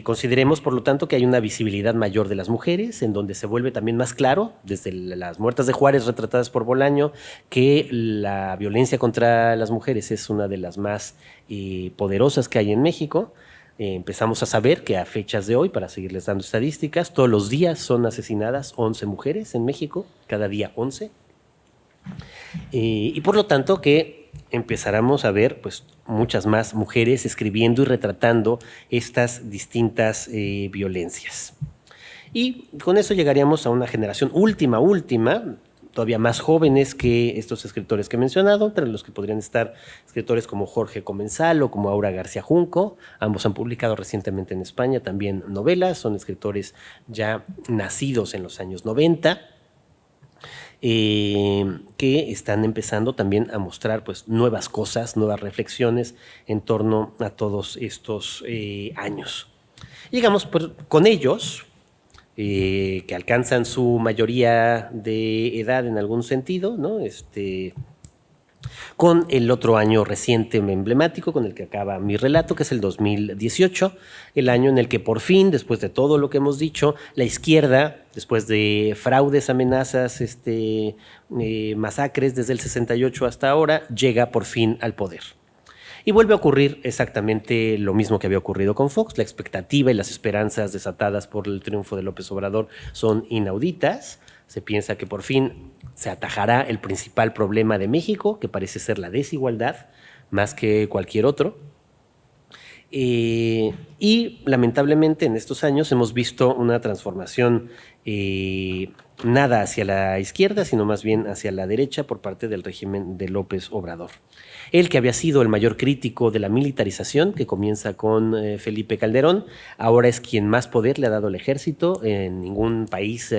Consideremos, por lo tanto, que hay una visibilidad mayor de las mujeres, en donde se vuelve también más claro, desde las muertas de Juárez retratadas por Bolaño, que la violencia contra las mujeres es una de las más poderosas que hay en México. Empezamos a saber que a fechas de hoy, para seguirles dando estadísticas, todos los días son asesinadas 11 mujeres en México, cada día 11. Y por lo tanto que empezáramos a ver pues, muchas más mujeres escribiendo y retratando estas distintas violencias. Y con eso llegaríamos a una generación última, todavía más jóvenes que estos escritores que he mencionado, entre los que podrían estar escritores como Jorge Comensal o como Aura García Junco. Ambos han publicado recientemente en España también novelas, son escritores ya nacidos en los años 90, que están empezando también a mostrar pues, nuevas cosas, nuevas reflexiones en torno a todos estos años. Llegamos con ellos, que alcanzan su mayoría de edad en algún sentido, ¿no? Con el otro año reciente emblemático con el que acaba mi relato, que es el 2018, el año en el que por fin, después de todo lo que hemos dicho, la izquierda, después de fraudes, amenazas, masacres desde el 68 hasta ahora, llega por fin al poder. Y vuelve a ocurrir exactamente lo mismo que había ocurrido con Fox. La expectativa y las esperanzas desatadas por el triunfo de López Obrador son inauditas. Se piensa que por fin se atajará el principal problema de México, que parece ser la desigualdad, más que cualquier otro. Y lamentablemente en estos años hemos visto una transformación nada hacia la izquierda, sino más bien hacia la derecha por parte del régimen de López Obrador. Él, que había sido el mayor crítico de la militarización, que comienza con Felipe Calderón, ahora es quien más poder le ha dado al ejército en ningún país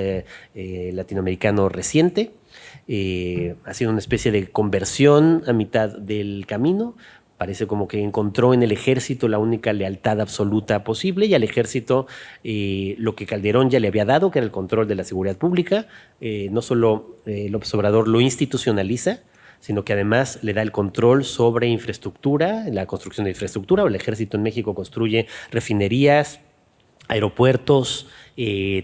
latinoamericano reciente. Ha sido una especie de conversión a mitad del camino. Parece como que encontró en el ejército la única lealtad absoluta posible, y al ejército lo que Calderón ya le había dado, que era el control de la seguridad pública. No solo López Obrador lo institucionaliza, sino que además le da el control sobre infraestructura, la construcción de infraestructura. El ejército en México construye refinerías, aeropuertos,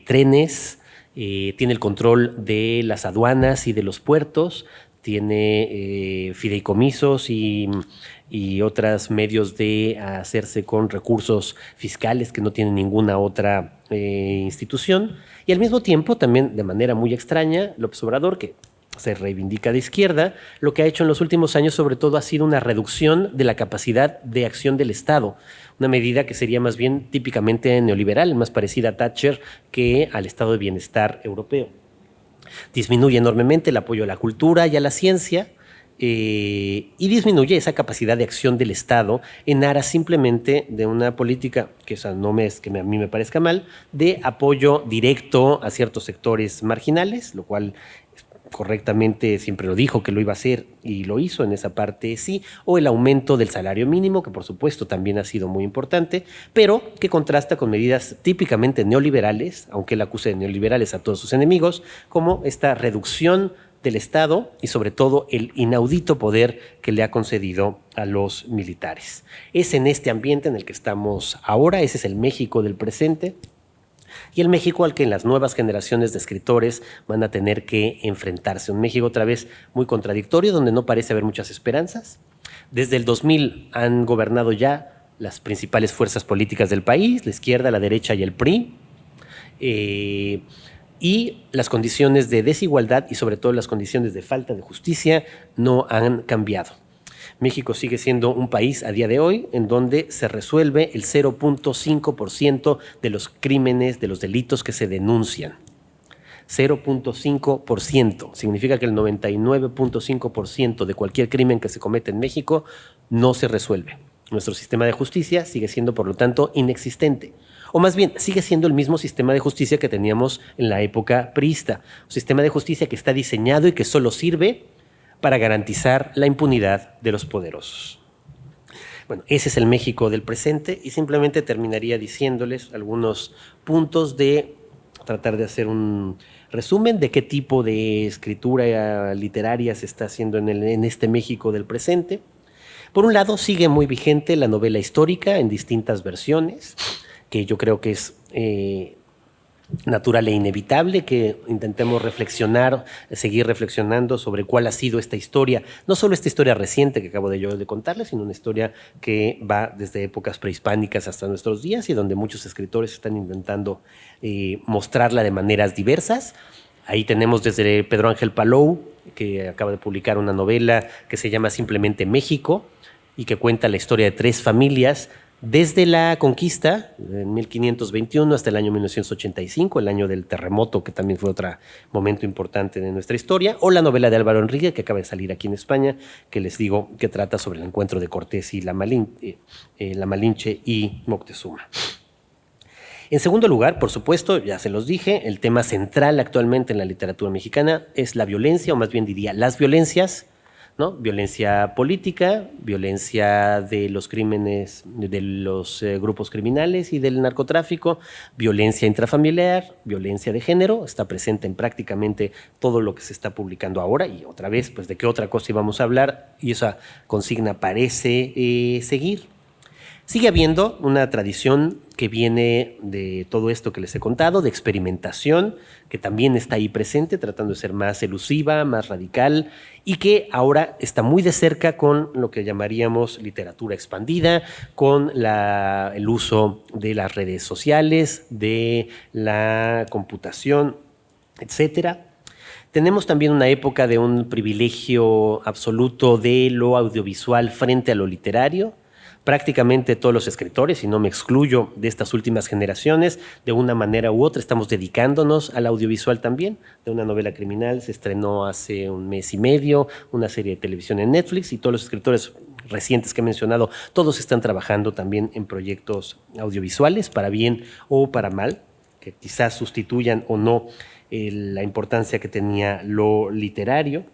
trenes, tiene el control de las aduanas y de los puertos, tiene fideicomisos y otros medios de hacerse con recursos fiscales que no tiene ninguna otra institución. Y al mismo tiempo, también de manera muy extraña, López Obrador, que se reivindica de izquierda, lo que ha hecho en los últimos años sobre todo ha sido una reducción de la capacidad de acción del Estado, una medida que sería más bien típicamente neoliberal, más parecida a Thatcher que al estado de bienestar europeo. Disminuye enormemente el apoyo a la cultura y a la ciencia, y disminuye esa capacidad de acción del Estado en aras simplemente de una política, que esa no es que a mí me parezca mal, de apoyo directo a ciertos sectores marginales, lo cual correctamente siempre lo dijo que lo iba a hacer y lo hizo en esa parte, sí, o el aumento del salario mínimo, que por supuesto también ha sido muy importante, pero que contrasta con medidas típicamente neoliberales, aunque él acuse de neoliberales a todos sus enemigos, como esta reducción del Estado y sobre todo el inaudito poder que le ha concedido a los militares. Es en este ambiente en el que estamos ahora, ese es el México del presente, y el México al que las nuevas generaciones de escritores van a tener que enfrentarse. Un México otra vez muy contradictorio, donde no parece haber muchas esperanzas. Desde el 2000 han gobernado ya las principales fuerzas políticas del país, la izquierda, la derecha y el PRI, y las condiciones de desigualdad y sobre todo las condiciones de falta de justicia no han cambiado. México sigue siendo un país a día de hoy en donde se resuelve el 0.5% de los crímenes, de los delitos que se denuncian. 0.5%. Significa que el 99.5% de cualquier crimen que se comete en México no se resuelve. Nuestro sistema de justicia sigue siendo, por lo tanto, inexistente. O más bien, sigue siendo el mismo sistema de justicia que teníamos en la época priista. Un sistema de justicia que está diseñado y que solo sirve para garantizar la impunidad de los poderosos. Bueno, ese es el México del presente y simplemente terminaría diciéndoles algunos puntos de tratar de hacer un resumen de qué tipo de escritura literaria se está haciendo en este México del presente. Por un lado, sigue muy vigente la novela histórica en distintas versiones, que yo creo que es natural e inevitable que intentemos reflexionar, seguir reflexionando sobre cuál ha sido esta historia, no solo esta historia reciente que acabo de contarles, sino una historia que va desde épocas prehispánicas hasta nuestros días y donde muchos escritores están intentando mostrarla de maneras diversas. Ahí tenemos desde Pedro Ángel Palou, que acaba de publicar una novela que se llama simplemente México y que cuenta la historia de 3 familias desde la conquista, en 1521 hasta el año 1985, el año del terremoto, que también fue otro momento importante de nuestra historia, o la novela de Álvaro Enrique, que acaba de salir aquí en España, que les digo que trata sobre el encuentro de Cortés y la Malinche y Moctezuma. En segundo lugar, por supuesto, ya se los dije, el tema central actualmente en la literatura mexicana es la violencia, o más bien diría las violencias, ¿no? Violencia política, violencia de los crímenes, de los grupos criminales y del narcotráfico, violencia intrafamiliar, violencia de género, está presente en prácticamente todo lo que se está publicando ahora y otra vez, pues de qué otra cosa íbamos a hablar y esa consigna parece seguir. Sigue habiendo una tradición que viene de todo esto que les he contado, de experimentación, que también está ahí presente, tratando de ser más elusiva, más radical, y que ahora está muy de cerca con lo que llamaríamos literatura expandida, con el uso de las redes sociales, de la computación, etcétera. Tenemos también una época de un privilegio absoluto de lo audiovisual frente a lo literario. Prácticamente todos los escritores, y no me excluyo de estas últimas generaciones, de una manera u otra estamos dedicándonos al audiovisual también. De una novela criminal se estrenó hace un mes y medio, una serie de televisión en Netflix, y todos los escritores recientes que he mencionado, todos están trabajando también en proyectos audiovisuales, para bien o para mal, que quizás sustituyan o no la importancia que tenía lo literario.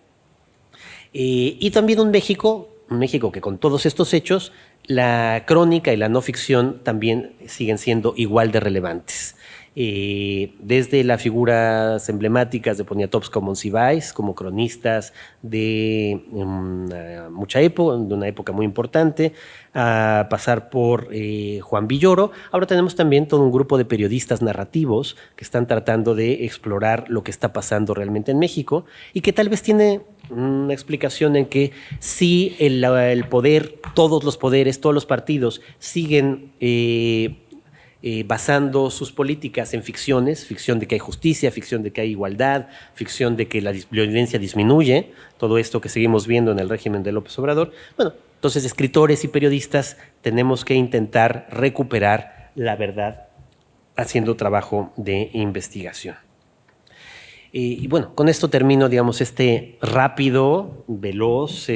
Y también un México que con todos estos hechos, la crónica y la no ficción también siguen siendo igual de relevantes. desde las figuras emblemáticas de Poniatowska o Monsiváis como cronistas de una época muy importante, a pasar por Juan Villoro. Ahora tenemos también todo un grupo de periodistas narrativos que están tratando de explorar lo que está pasando realmente en México y que tal vez tiene una explicación en que si el poder, todos los poderes, todos los partidos siguen basando sus políticas en ficciones, ficción de que hay justicia, ficción de que hay igualdad, ficción de que la violencia disminuye, todo esto que seguimos viendo en el régimen de López Obrador. Bueno, entonces escritores y periodistas tenemos que intentar recuperar la verdad haciendo trabajo de investigación. Y bueno, con esto termino, digamos, este rápido, veloz,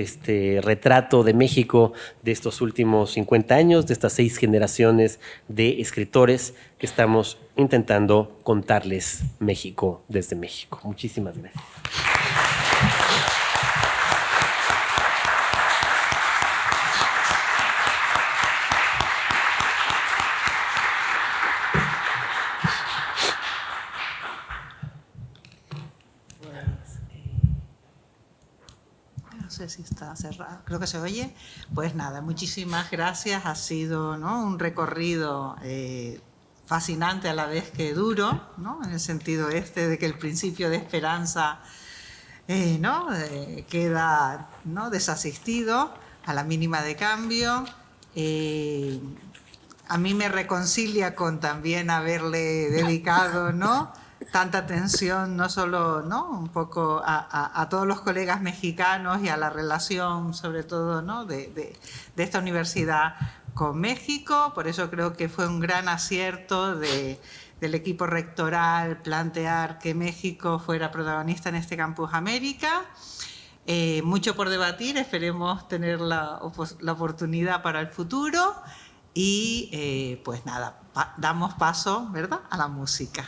retrato de México de estos últimos 50 años, de estas 6 generaciones de escritores que estamos intentando contarles México desde México. Muchísimas gracias. No sé si está cerrado, creo que se oye. Pues nada, muchísimas gracias. Ha sido, ¿no?, un recorrido fascinante a la vez que duro, ¿no?, en el sentido de que el principio de esperanza queda, ¿no?, desasistido a la mínima de cambio. A mí me reconcilia con también haberle dedicado, ¿no?, tanta atención, no solo, ¿no?, un poco a todos los colegas mexicanos y a la relación, sobre todo, ¿no?, de esta universidad con México. Por eso creo que fue un gran acierto del equipo rectoral plantear que México fuera protagonista en este Campus América. Mucho por debatir, esperemos tener la oportunidad para el futuro y pues nada, damos paso, ¿verdad?, a la música.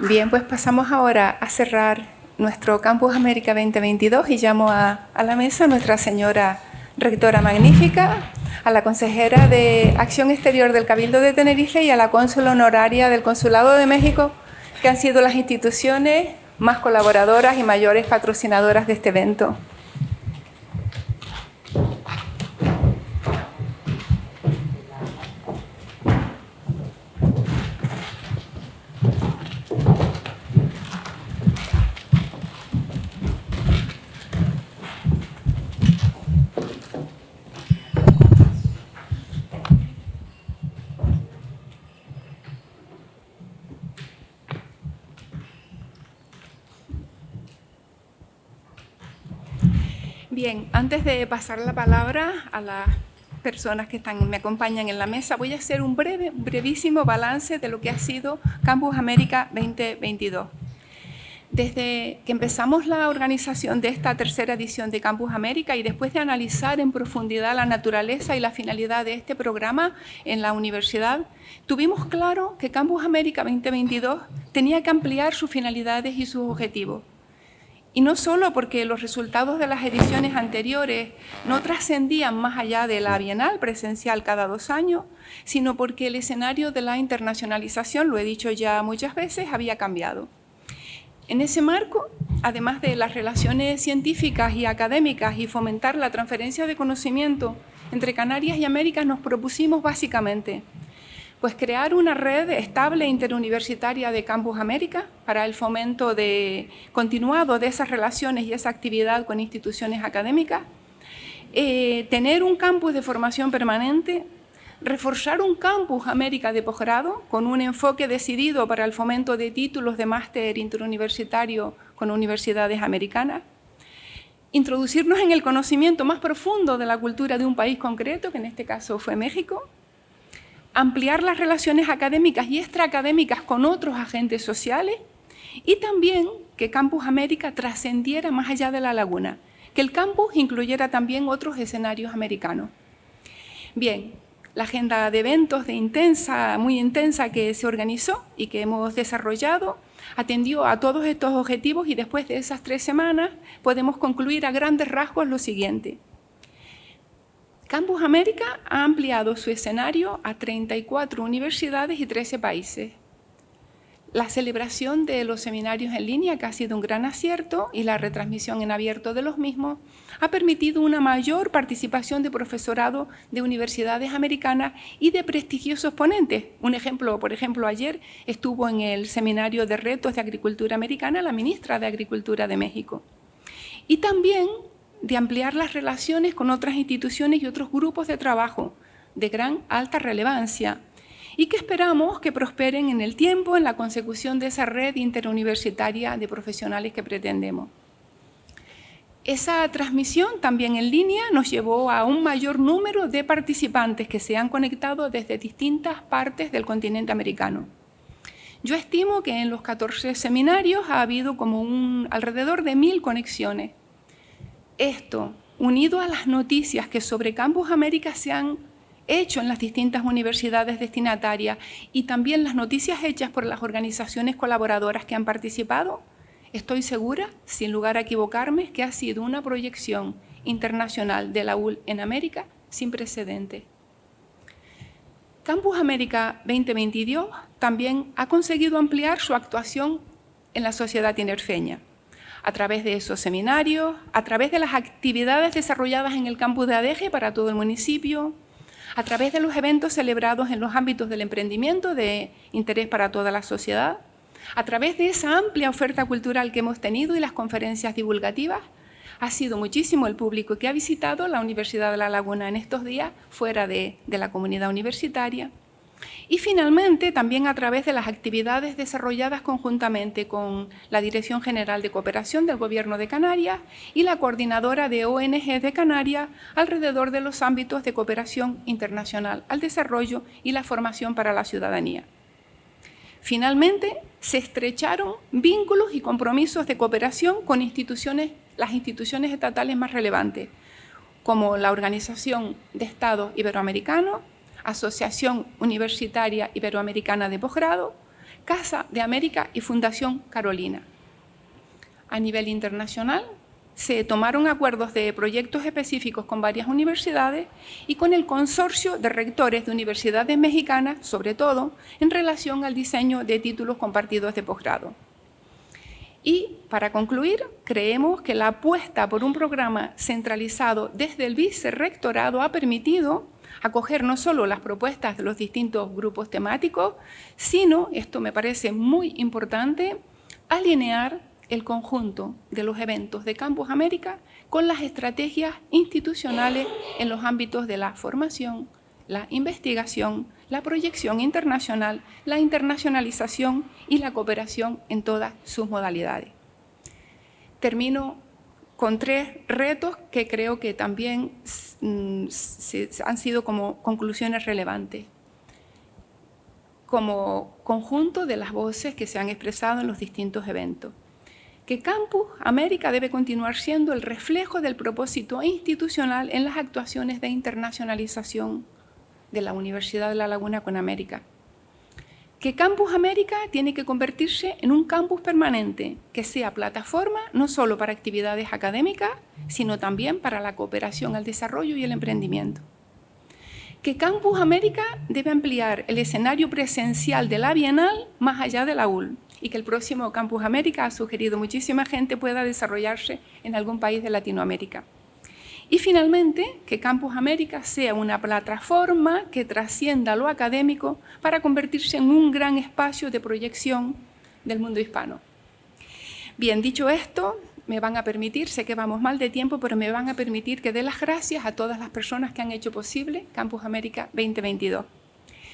Bien, pues pasamos ahora a cerrar nuestro Campus América 2022 y llamo a la mesa a nuestra señora rectora magnífica, a la consejera de Acción Exterior del Cabildo de Tenerife y a la cónsul honoraria del Consulado de México, que han sido las instituciones más colaboradoras y mayores patrocinadoras de este evento. Bien, antes de pasar la palabra a las personas que me acompañan en la mesa, voy a hacer un brevísimo balance de lo que ha sido Campus América 2022. Desde que empezamos la organización de esta tercera edición de Campus América y después de analizar en profundidad la naturaleza y la finalidad de este programa en la universidad, tuvimos claro que Campus América 2022 tenía que ampliar sus finalidades y sus objetivos. Y no solo porque los resultados de las ediciones anteriores no trascendían más allá de la bienal presencial cada 2 años, sino porque el escenario de la internacionalización, lo he dicho ya muchas veces, había cambiado. En ese marco, además de las relaciones científicas y académicas y fomentar la transferencia de conocimiento entre Canarias y América, nos propusimos básicamente pues crear una red estable interuniversitaria de Campus América para el fomento continuado de esas relaciones y esa actividad con instituciones académicas, tener un campus de formación permanente, reforzar un Campus América de posgrado con un enfoque decidido para el fomento de títulos de máster interuniversitario con universidades americanas, introducirnos en el conocimiento más profundo de la cultura de un país concreto, que en este caso fue México, ampliar las relaciones académicas y extraacadémicas con otros agentes sociales y también que Campus América trascendiera más allá de la laguna, que el campus incluyera también otros escenarios americanos. Bien, la agenda de eventos muy intensa que se organizó y que hemos desarrollado atendió a todos estos objetivos y después de esas 3 semanas podemos concluir a grandes rasgos lo siguiente. Campus América ha ampliado su escenario a 34 universidades y 13 países. La celebración de los seminarios en línea, que ha sido un gran acierto, y la retransmisión en abierto de los mismos, ha permitido una mayor participación de profesorado de universidades americanas y de prestigiosos ponentes. Un ejemplo, por ejemplo, ayer estuvo en el seminario de retos de agricultura americana la ministra de Agricultura de México. Y también de ampliar las relaciones con otras instituciones y otros grupos de trabajo de alta relevancia y que esperamos que prosperen en el tiempo en la consecución de esa red interuniversitaria de profesionales que pretendemos. Esa transmisión también en línea nos llevó a un mayor número de participantes que se han conectado desde distintas partes del continente americano. Yo estimo que en los 14 seminarios ha habido como alrededor de 1000 conexiones. Esto, unido a las noticias que sobre Campus América se han hecho en las distintas universidades destinatarias y también las noticias hechas por las organizaciones colaboradoras que han participado, estoy segura, sin lugar a equivocarme, que ha sido una proyección internacional de la UL en América sin precedentes. Campus América 2022 también ha conseguido ampliar su actuación en la sociedad tinerfeña, a través de esos seminarios, a través de las actividades desarrolladas en el campus de Adeje para todo el municipio, a través de los eventos celebrados en los ámbitos del emprendimiento de interés para toda la sociedad, a través de esa amplia oferta cultural que hemos tenido y las conferencias divulgativas. Ha sido muchísimo el público que ha visitado la Universidad de La Laguna en estos días, fuera de la comunidad universitaria. Y finalmente, también a través de las actividades desarrolladas conjuntamente con la Dirección General de Cooperación del Gobierno de Canarias y la Coordinadora de ONG de Canarias alrededor de los ámbitos de cooperación internacional al desarrollo y la formación para la ciudadanía. Finalmente, se estrecharon vínculos y compromisos de cooperación con las instituciones estatales más relevantes, como la Organización de Estados Iberoamericanos, Asociación Universitaria Iberoamericana de Posgrado, Casa de América y Fundación Carolina. A nivel internacional, se tomaron acuerdos de proyectos específicos con varias universidades y con el consorcio de rectores de universidades mexicanas, sobre todo en relación al diseño de títulos compartidos de posgrado. Y, para concluir, creemos que la apuesta por un programa centralizado desde el vicerrectorado ha permitido acoger no solo las propuestas de los distintos grupos temáticos, sino, esto me parece muy importante, alinear el conjunto de los eventos de Campus América con las estrategias institucionales en los ámbitos de la formación, la investigación, la proyección internacional, la internacionalización y la cooperación en todas sus modalidades. Termino con 3 retos que creo que también han sido como conclusiones relevantes, como conjunto de las voces que se han expresado en los distintos eventos. Que Campus América debe continuar siendo el reflejo del propósito institucional en las actuaciones de internacionalización de la Universidad de La Laguna con América. Que Campus América tiene que convertirse en un campus permanente, que sea plataforma no solo para actividades académicas, sino también para la cooperación al desarrollo y el emprendimiento. Que Campus América debe ampliar el escenario presencial de la Bienal más allá de la UL y que el próximo Campus América, ha sugerido muchísima gente, pueda desarrollarse en algún país de Latinoamérica. Y finalmente, que Campus América sea una plataforma que trascienda lo académico para convertirse en un gran espacio de proyección del mundo hispano. Bien, dicho esto, me van a permitir, sé que vamos mal de tiempo, pero me van a permitir que dé las gracias a todas las personas que han hecho posible Campus América 2022.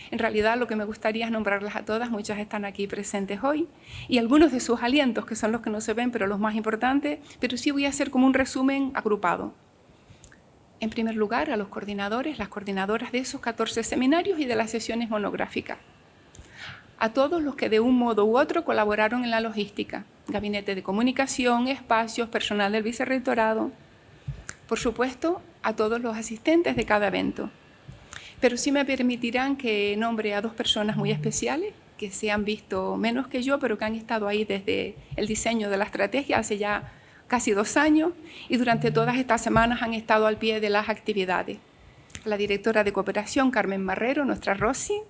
En realidad, lo que me gustaría es nombrarlas a todas, muchas están aquí presentes hoy, y algunos de sus alientos, que son los que no se ven, pero los más importantes, pero sí voy a hacer como un resumen agrupado. En primer lugar, a los coordinadores, las coordinadoras de esos 14 seminarios y de las sesiones monográficas. A todos los que de un modo u otro colaboraron en la logística, gabinete de comunicación, espacios, personal del vicerrectorado. Por supuesto, a todos los asistentes de cada evento. Pero sí me permitirán que nombre a 2 personas muy especiales, que se han visto menos que yo, pero que han estado ahí desde el diseño de la estrategia hace ya casi 2 años, y durante todas estas semanas han estado al pie de las actividades. La directora de cooperación, Carmen Marrero, nuestra Rosy,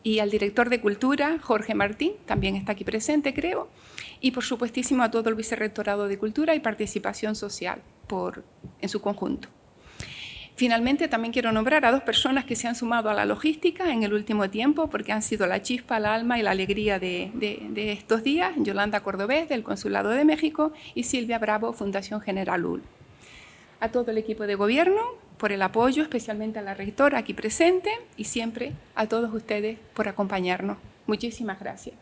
y al director de cultura, Jorge Martín, también está aquí presente, creo, y por supuestísimo a todo el vicerrectorado de cultura y participación social en su conjunto. Finalmente, también quiero nombrar a 2 personas que se han sumado a la logística en el último tiempo, porque han sido la chispa, la alma y la alegría de estos días: Yolanda Cordobés, del Consulado de México, y Silvia Bravo, Fundación General UL. A todo el equipo de gobierno por el apoyo, especialmente a la rectora aquí presente, y siempre a todos ustedes por acompañarnos. Muchísimas gracias.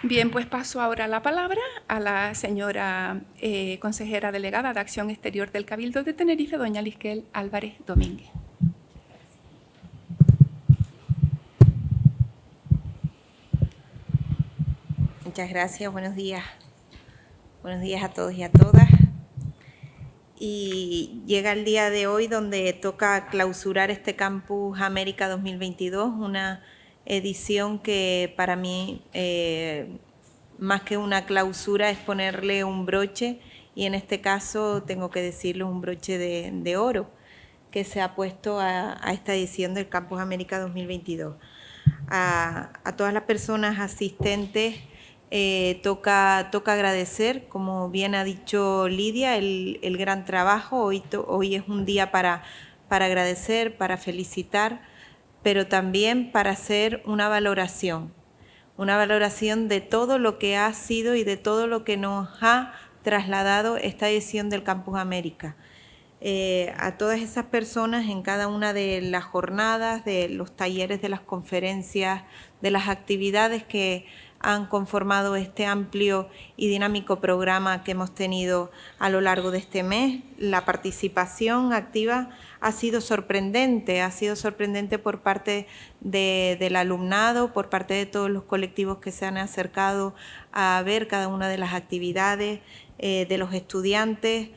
Bien, pues paso ahora la palabra a la señora consejera delegada de Acción Exterior del Cabildo de Tenerife, doña Lisquel Álvarez Domínguez. Muchas gracias, buenos días. Buenos días a todos y a todas. Y llega el día de hoy donde toca clausurar este Campus América 2022, una edición que para mí, más que una clausura, es ponerle un broche, y en este caso tengo que decirlo, un broche de oro que se ha puesto a esta edición del Campus América 2022. A todas las personas asistentes toca agradecer, como bien ha dicho Lidia, el gran trabajo. Hoy es un día para agradecer, para felicitar, pero también para hacer una valoración de todo lo que ha sido y de todo lo que nos ha trasladado esta edición del Campus América. A todas esas personas en cada una de las jornadas, de los talleres, de las conferencias, de las actividades que han conformado este amplio y dinámico programa que hemos tenido a lo largo de este mes. La participación activa ha sido sorprendente por parte del alumnado, por parte de todos los colectivos que se han acercado a ver cada una de las actividades, de los estudiantes,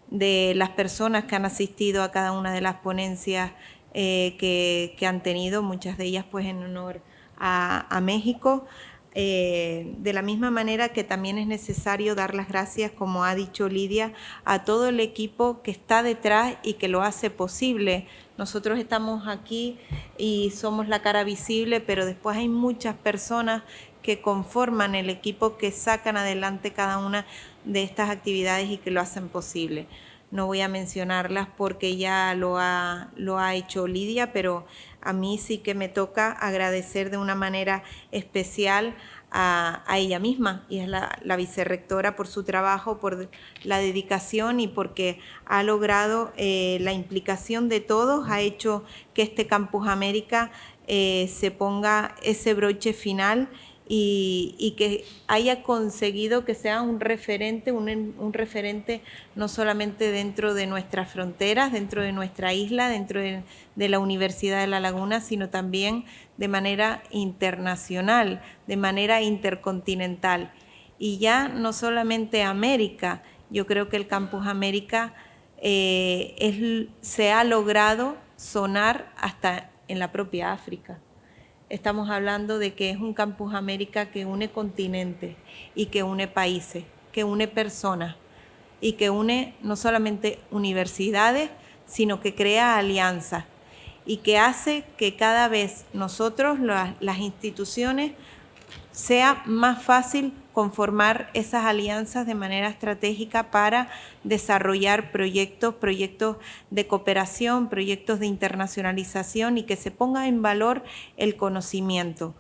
de las personas que han asistido a cada una de las ponencias que han tenido, muchas de ellas pues en honor a México. De la misma manera que también es necesario dar las gracias, como ha dicho Lidia, a todo el equipo que está detrás y que lo hace posible. Nosotros estamos aquí y somos la cara visible, pero después hay muchas personas que conforman el equipo, que sacan adelante cada una de estas actividades y que lo hacen posible. No voy a mencionarlas porque ya lo ha hecho Lidia, pero a mí sí que me toca agradecer de una manera especial a ella misma, y es la vicerrectora, por su trabajo, por la dedicación y porque ha logrado la implicación de todos, ha hecho que este Campus América se ponga ese broche final y que haya conseguido que sea un referente no solamente dentro de nuestras fronteras, dentro de nuestra isla, dentro de la Universidad de La Laguna, sino también de manera internacional, de manera intercontinental. Y ya no solamente América, yo creo que el Campus América se ha logrado sonar hasta en la propia África. Estamos hablando de que es un Campus América que une continentes y que une países, que une personas y que une no solamente universidades, sino que crea alianzas y que hace que cada vez nosotros, las instituciones, sea más fácil conformar esas alianzas de manera estratégica para desarrollar proyectos de cooperación, proyectos de internacionalización, y que se ponga en valor el conocimiento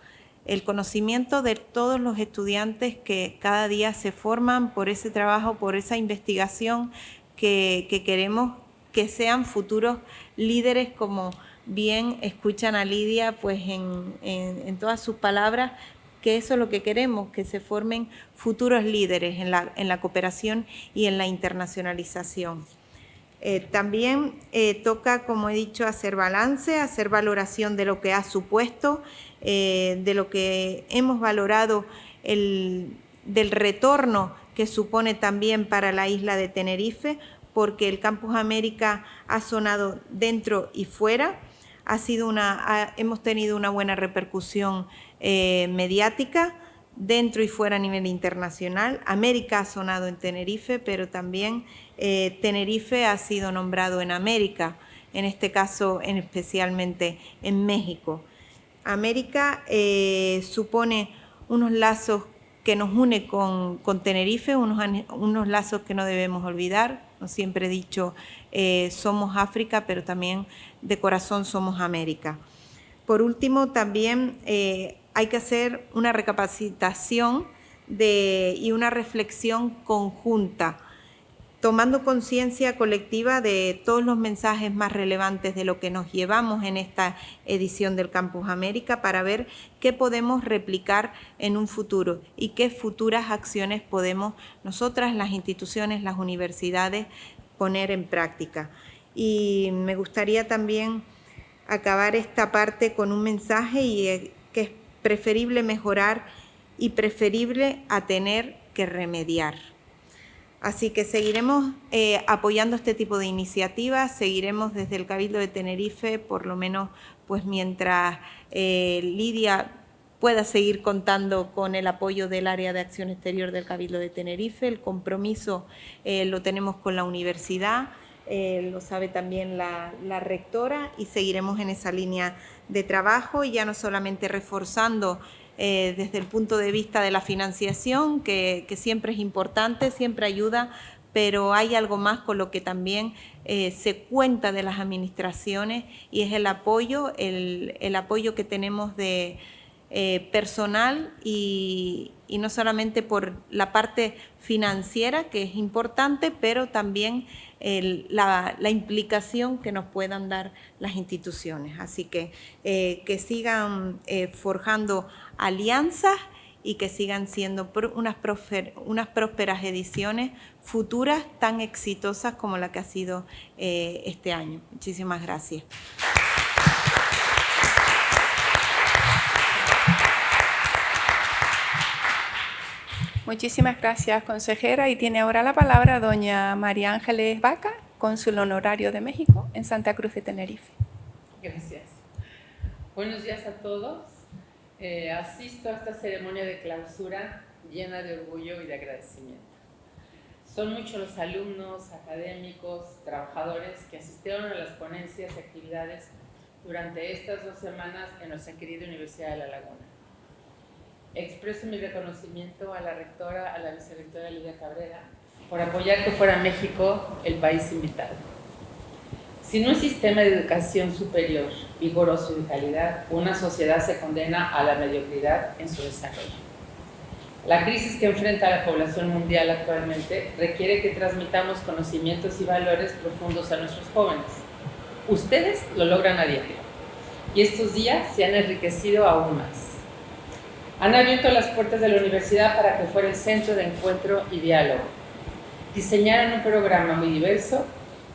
de todos los estudiantes que cada día se forman por ese trabajo, por esa investigación, que queremos que sean futuros líderes, como bien escuchan a Lidia pues en todas sus palabras, que eso es lo que queremos, que se formen futuros líderes en la cooperación y en la internacionalización. También toca, como he dicho, hacer balance, hacer valoración de lo que ha supuesto, de lo que hemos valorado, del retorno que supone también para la isla de Tenerife, porque el Campus América ha sonado dentro y fuera. Hemos tenido una buena repercusión mediática dentro y fuera a nivel internacional. América ha sonado en Tenerife, pero también Tenerife ha sido nombrado en América, en este caso especialmente en México. América supone unos lazos que nos une con Tenerife, unos lazos que no debemos olvidar. Siempre he dicho, somos África, pero también de corazón somos América. Por último, también hay que hacer una recapacitación y una reflexión conjunta, tomando conciencia colectiva de todos los mensajes más relevantes de lo que nos llevamos en esta edición del Campus América, para ver qué podemos replicar en un futuro y qué futuras acciones podemos nosotras, las instituciones, las universidades, poner en práctica. Y me gustaría también acabar esta parte con un mensaje, que es preferible mejorar y preferible a tener que remediar. Así que seguiremos apoyando este tipo de iniciativas, seguiremos desde el Cabildo de Tenerife, por lo menos pues mientras Lidia pueda seguir contando con el apoyo del Área de Acción Exterior del Cabildo de Tenerife. El compromiso lo tenemos con la universidad, lo sabe también la rectora, y seguiremos en esa línea de trabajo, y ya no solamente reforzando desde el punto de vista de la financiación, que siempre es importante, siempre ayuda, pero hay algo más con lo que también se cuenta de las administraciones, y es el apoyo que tenemos de personal, y no solamente por la parte financiera, que es importante, pero también la implicación que nos puedan dar las instituciones. Así que sigan forjando alianzas y que sigan siendo unas prósperas ediciones futuras tan exitosas como la que ha sido este año. Muchísimas gracias. Muchísimas gracias, consejera. Y tiene ahora la palabra doña María Ángeles Vaca, cónsul honorario de México en Santa Cruz de Tenerife. Gracias. Buenos días a todos. Asisto a esta ceremonia de clausura llena de orgullo y de agradecimiento. Son muchos los alumnos, académicos, trabajadores que asistieron a las ponencias y actividades durante estas 2 semanas en nuestra querida Universidad de La Laguna. Expreso mi reconocimiento a la rectora, a la vicerrectora Lidia Cabrera, por apoyar que fuera México el país invitado. Sin un sistema de educación superior, vigoroso y de calidad, una sociedad se condena a la mediocridad en su desarrollo. La crisis que enfrenta la población mundial actualmente requiere que transmitamos conocimientos y valores profundos a nuestros jóvenes. Ustedes lo logran a diario y estos días se han enriquecido aún más. Han abierto las puertas de la universidad para que fuera el centro de encuentro y diálogo. Diseñaron un programa muy diverso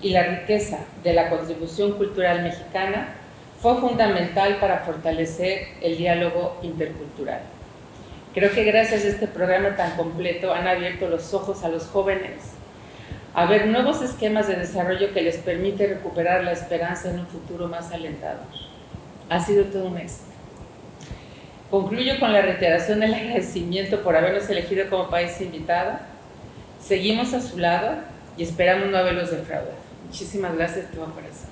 y la riqueza de la contribución cultural mexicana fue fundamental para fortalecer el diálogo intercultural. Creo que gracias a este programa tan completo han abierto los ojos a los jóvenes a ver nuevos esquemas de desarrollo que les permite recuperar la esperanza en un futuro más alentador. Ha sido todo un éxito. Concluyo con la reiteración del agradecimiento por habernos elegido como país invitado. Seguimos a su lado y esperamos no haberlos defraudado. Muchísimas gracias de todo corazón.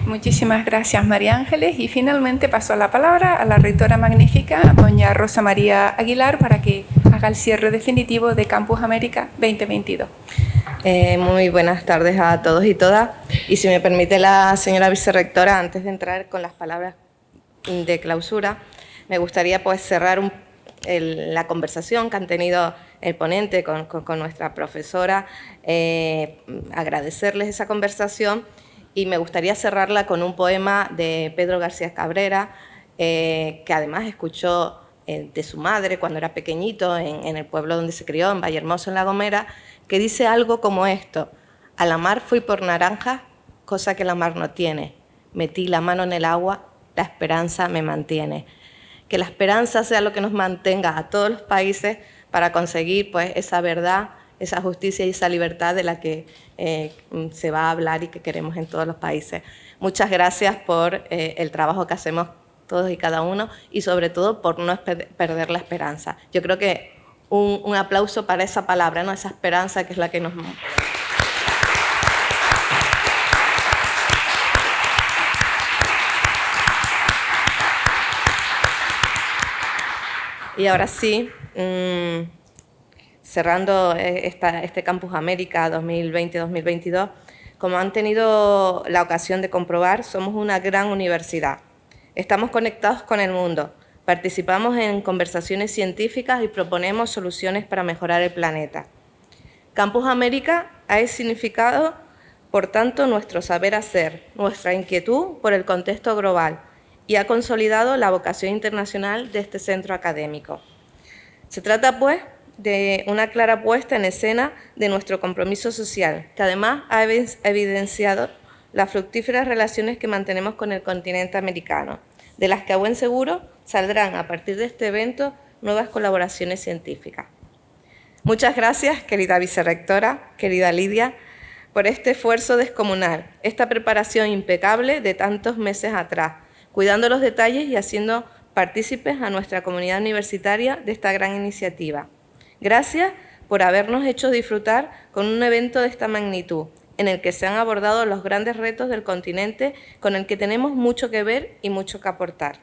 Muchísimas gracias, María Ángeles. Y finalmente paso la palabra a la rectora magnífica, doña Rosa María Aguilar, para que haga el cierre definitivo de Campus América 2022. Muy buenas tardes a todos y todas. Y si me permite la señora vicerrectora, antes de entrar con las palabras de clausura, me gustaría pues cerrar la conversación que han tenido el ponente con nuestra profesora, agradecerles esa conversación. Y me gustaría cerrarla con un poema de Pedro García Cabrera, que además escuchó de su madre cuando era pequeñito en el pueblo donde se crió, en Vallehermoso, en La Gomera, que dice algo como esto: a la mar fui por naranjas, cosa que la mar no tiene. Metí la mano en el agua, la esperanza me mantiene. Que la esperanza sea lo que nos mantenga a todos los países para conseguir pues esa verdad, esa justicia y esa libertad de la que se va a hablar y que queremos en todos los países. Muchas gracias por el trabajo que hacemos todos y cada uno y sobre todo por no perder la esperanza. Yo creo que un aplauso para esa palabra, ¿no? Esa esperanza que es la que nos... Y ahora sí... cerrando este Campus América 2020-2022, como han tenido la ocasión de comprobar, somos una gran universidad. Estamos conectados con el mundo, participamos en conversaciones científicas y proponemos soluciones para mejorar el planeta. Campus América ha significado, por tanto, nuestro saber hacer, nuestra inquietud por el contexto global y ha consolidado la vocación internacional de este centro académico. Se trata, pues, de una clara puesta en escena de nuestro compromiso social, que además ha evidenciado las fructíferas relaciones que mantenemos con el continente americano, de las que a buen seguro saldrán a partir de este evento nuevas colaboraciones científicas. Muchas gracias, querida vicerrectora, querida Lidia, por este esfuerzo descomunal, esta preparación impecable de tantos meses atrás, cuidando los detalles y haciendo partícipes a nuestra comunidad universitaria de esta gran iniciativa. Gracias por habernos hecho disfrutar con un evento de esta magnitud, en el que se han abordado los grandes retos del continente con el que tenemos mucho que ver y mucho que aportar.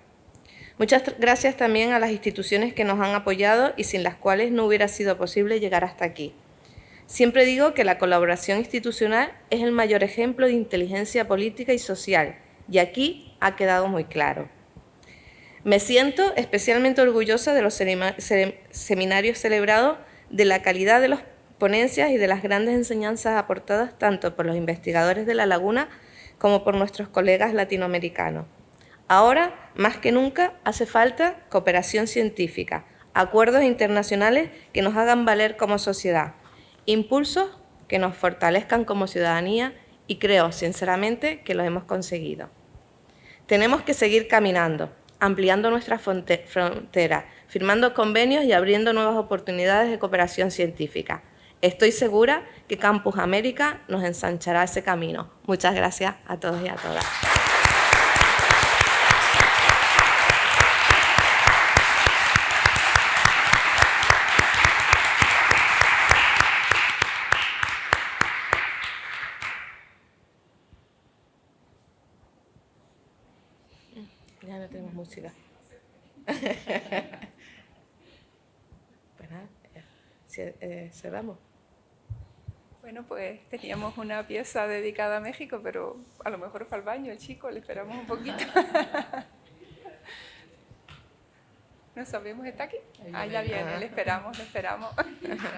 Muchas gracias también a las instituciones que nos han apoyado y sin las cuales no hubiera sido posible llegar hasta aquí. Siempre digo que la colaboración institucional es el mayor ejemplo de inteligencia política y social, y aquí ha quedado muy claro. Me siento especialmente orgullosa de los seminarios celebrados, de la calidad de las ponencias y de las grandes enseñanzas aportadas tanto por los investigadores de La Laguna como por nuestros colegas latinoamericanos. Ahora, más que nunca, hace falta cooperación científica, acuerdos internacionales que nos hagan valer como sociedad, impulsos que nos fortalezcan como ciudadanía y creo, sinceramente, que lo hemos conseguido. Tenemos que seguir caminando. ampliando nuestras fronteras, firmando convenios y abriendo nuevas oportunidades de cooperación científica. Estoy segura que Campus América nos ensanchará ese camino. Muchas gracias a todos y a todas. Ya no tenemos música. Pues nada, cerramos. Bueno, pues teníamos una pieza dedicada a México, pero a lo mejor fue al baño el chico, le esperamos un poquito. No sabemos, ¿está aquí? Ah, ya viene, le esperamos, le esperamos. Gracias.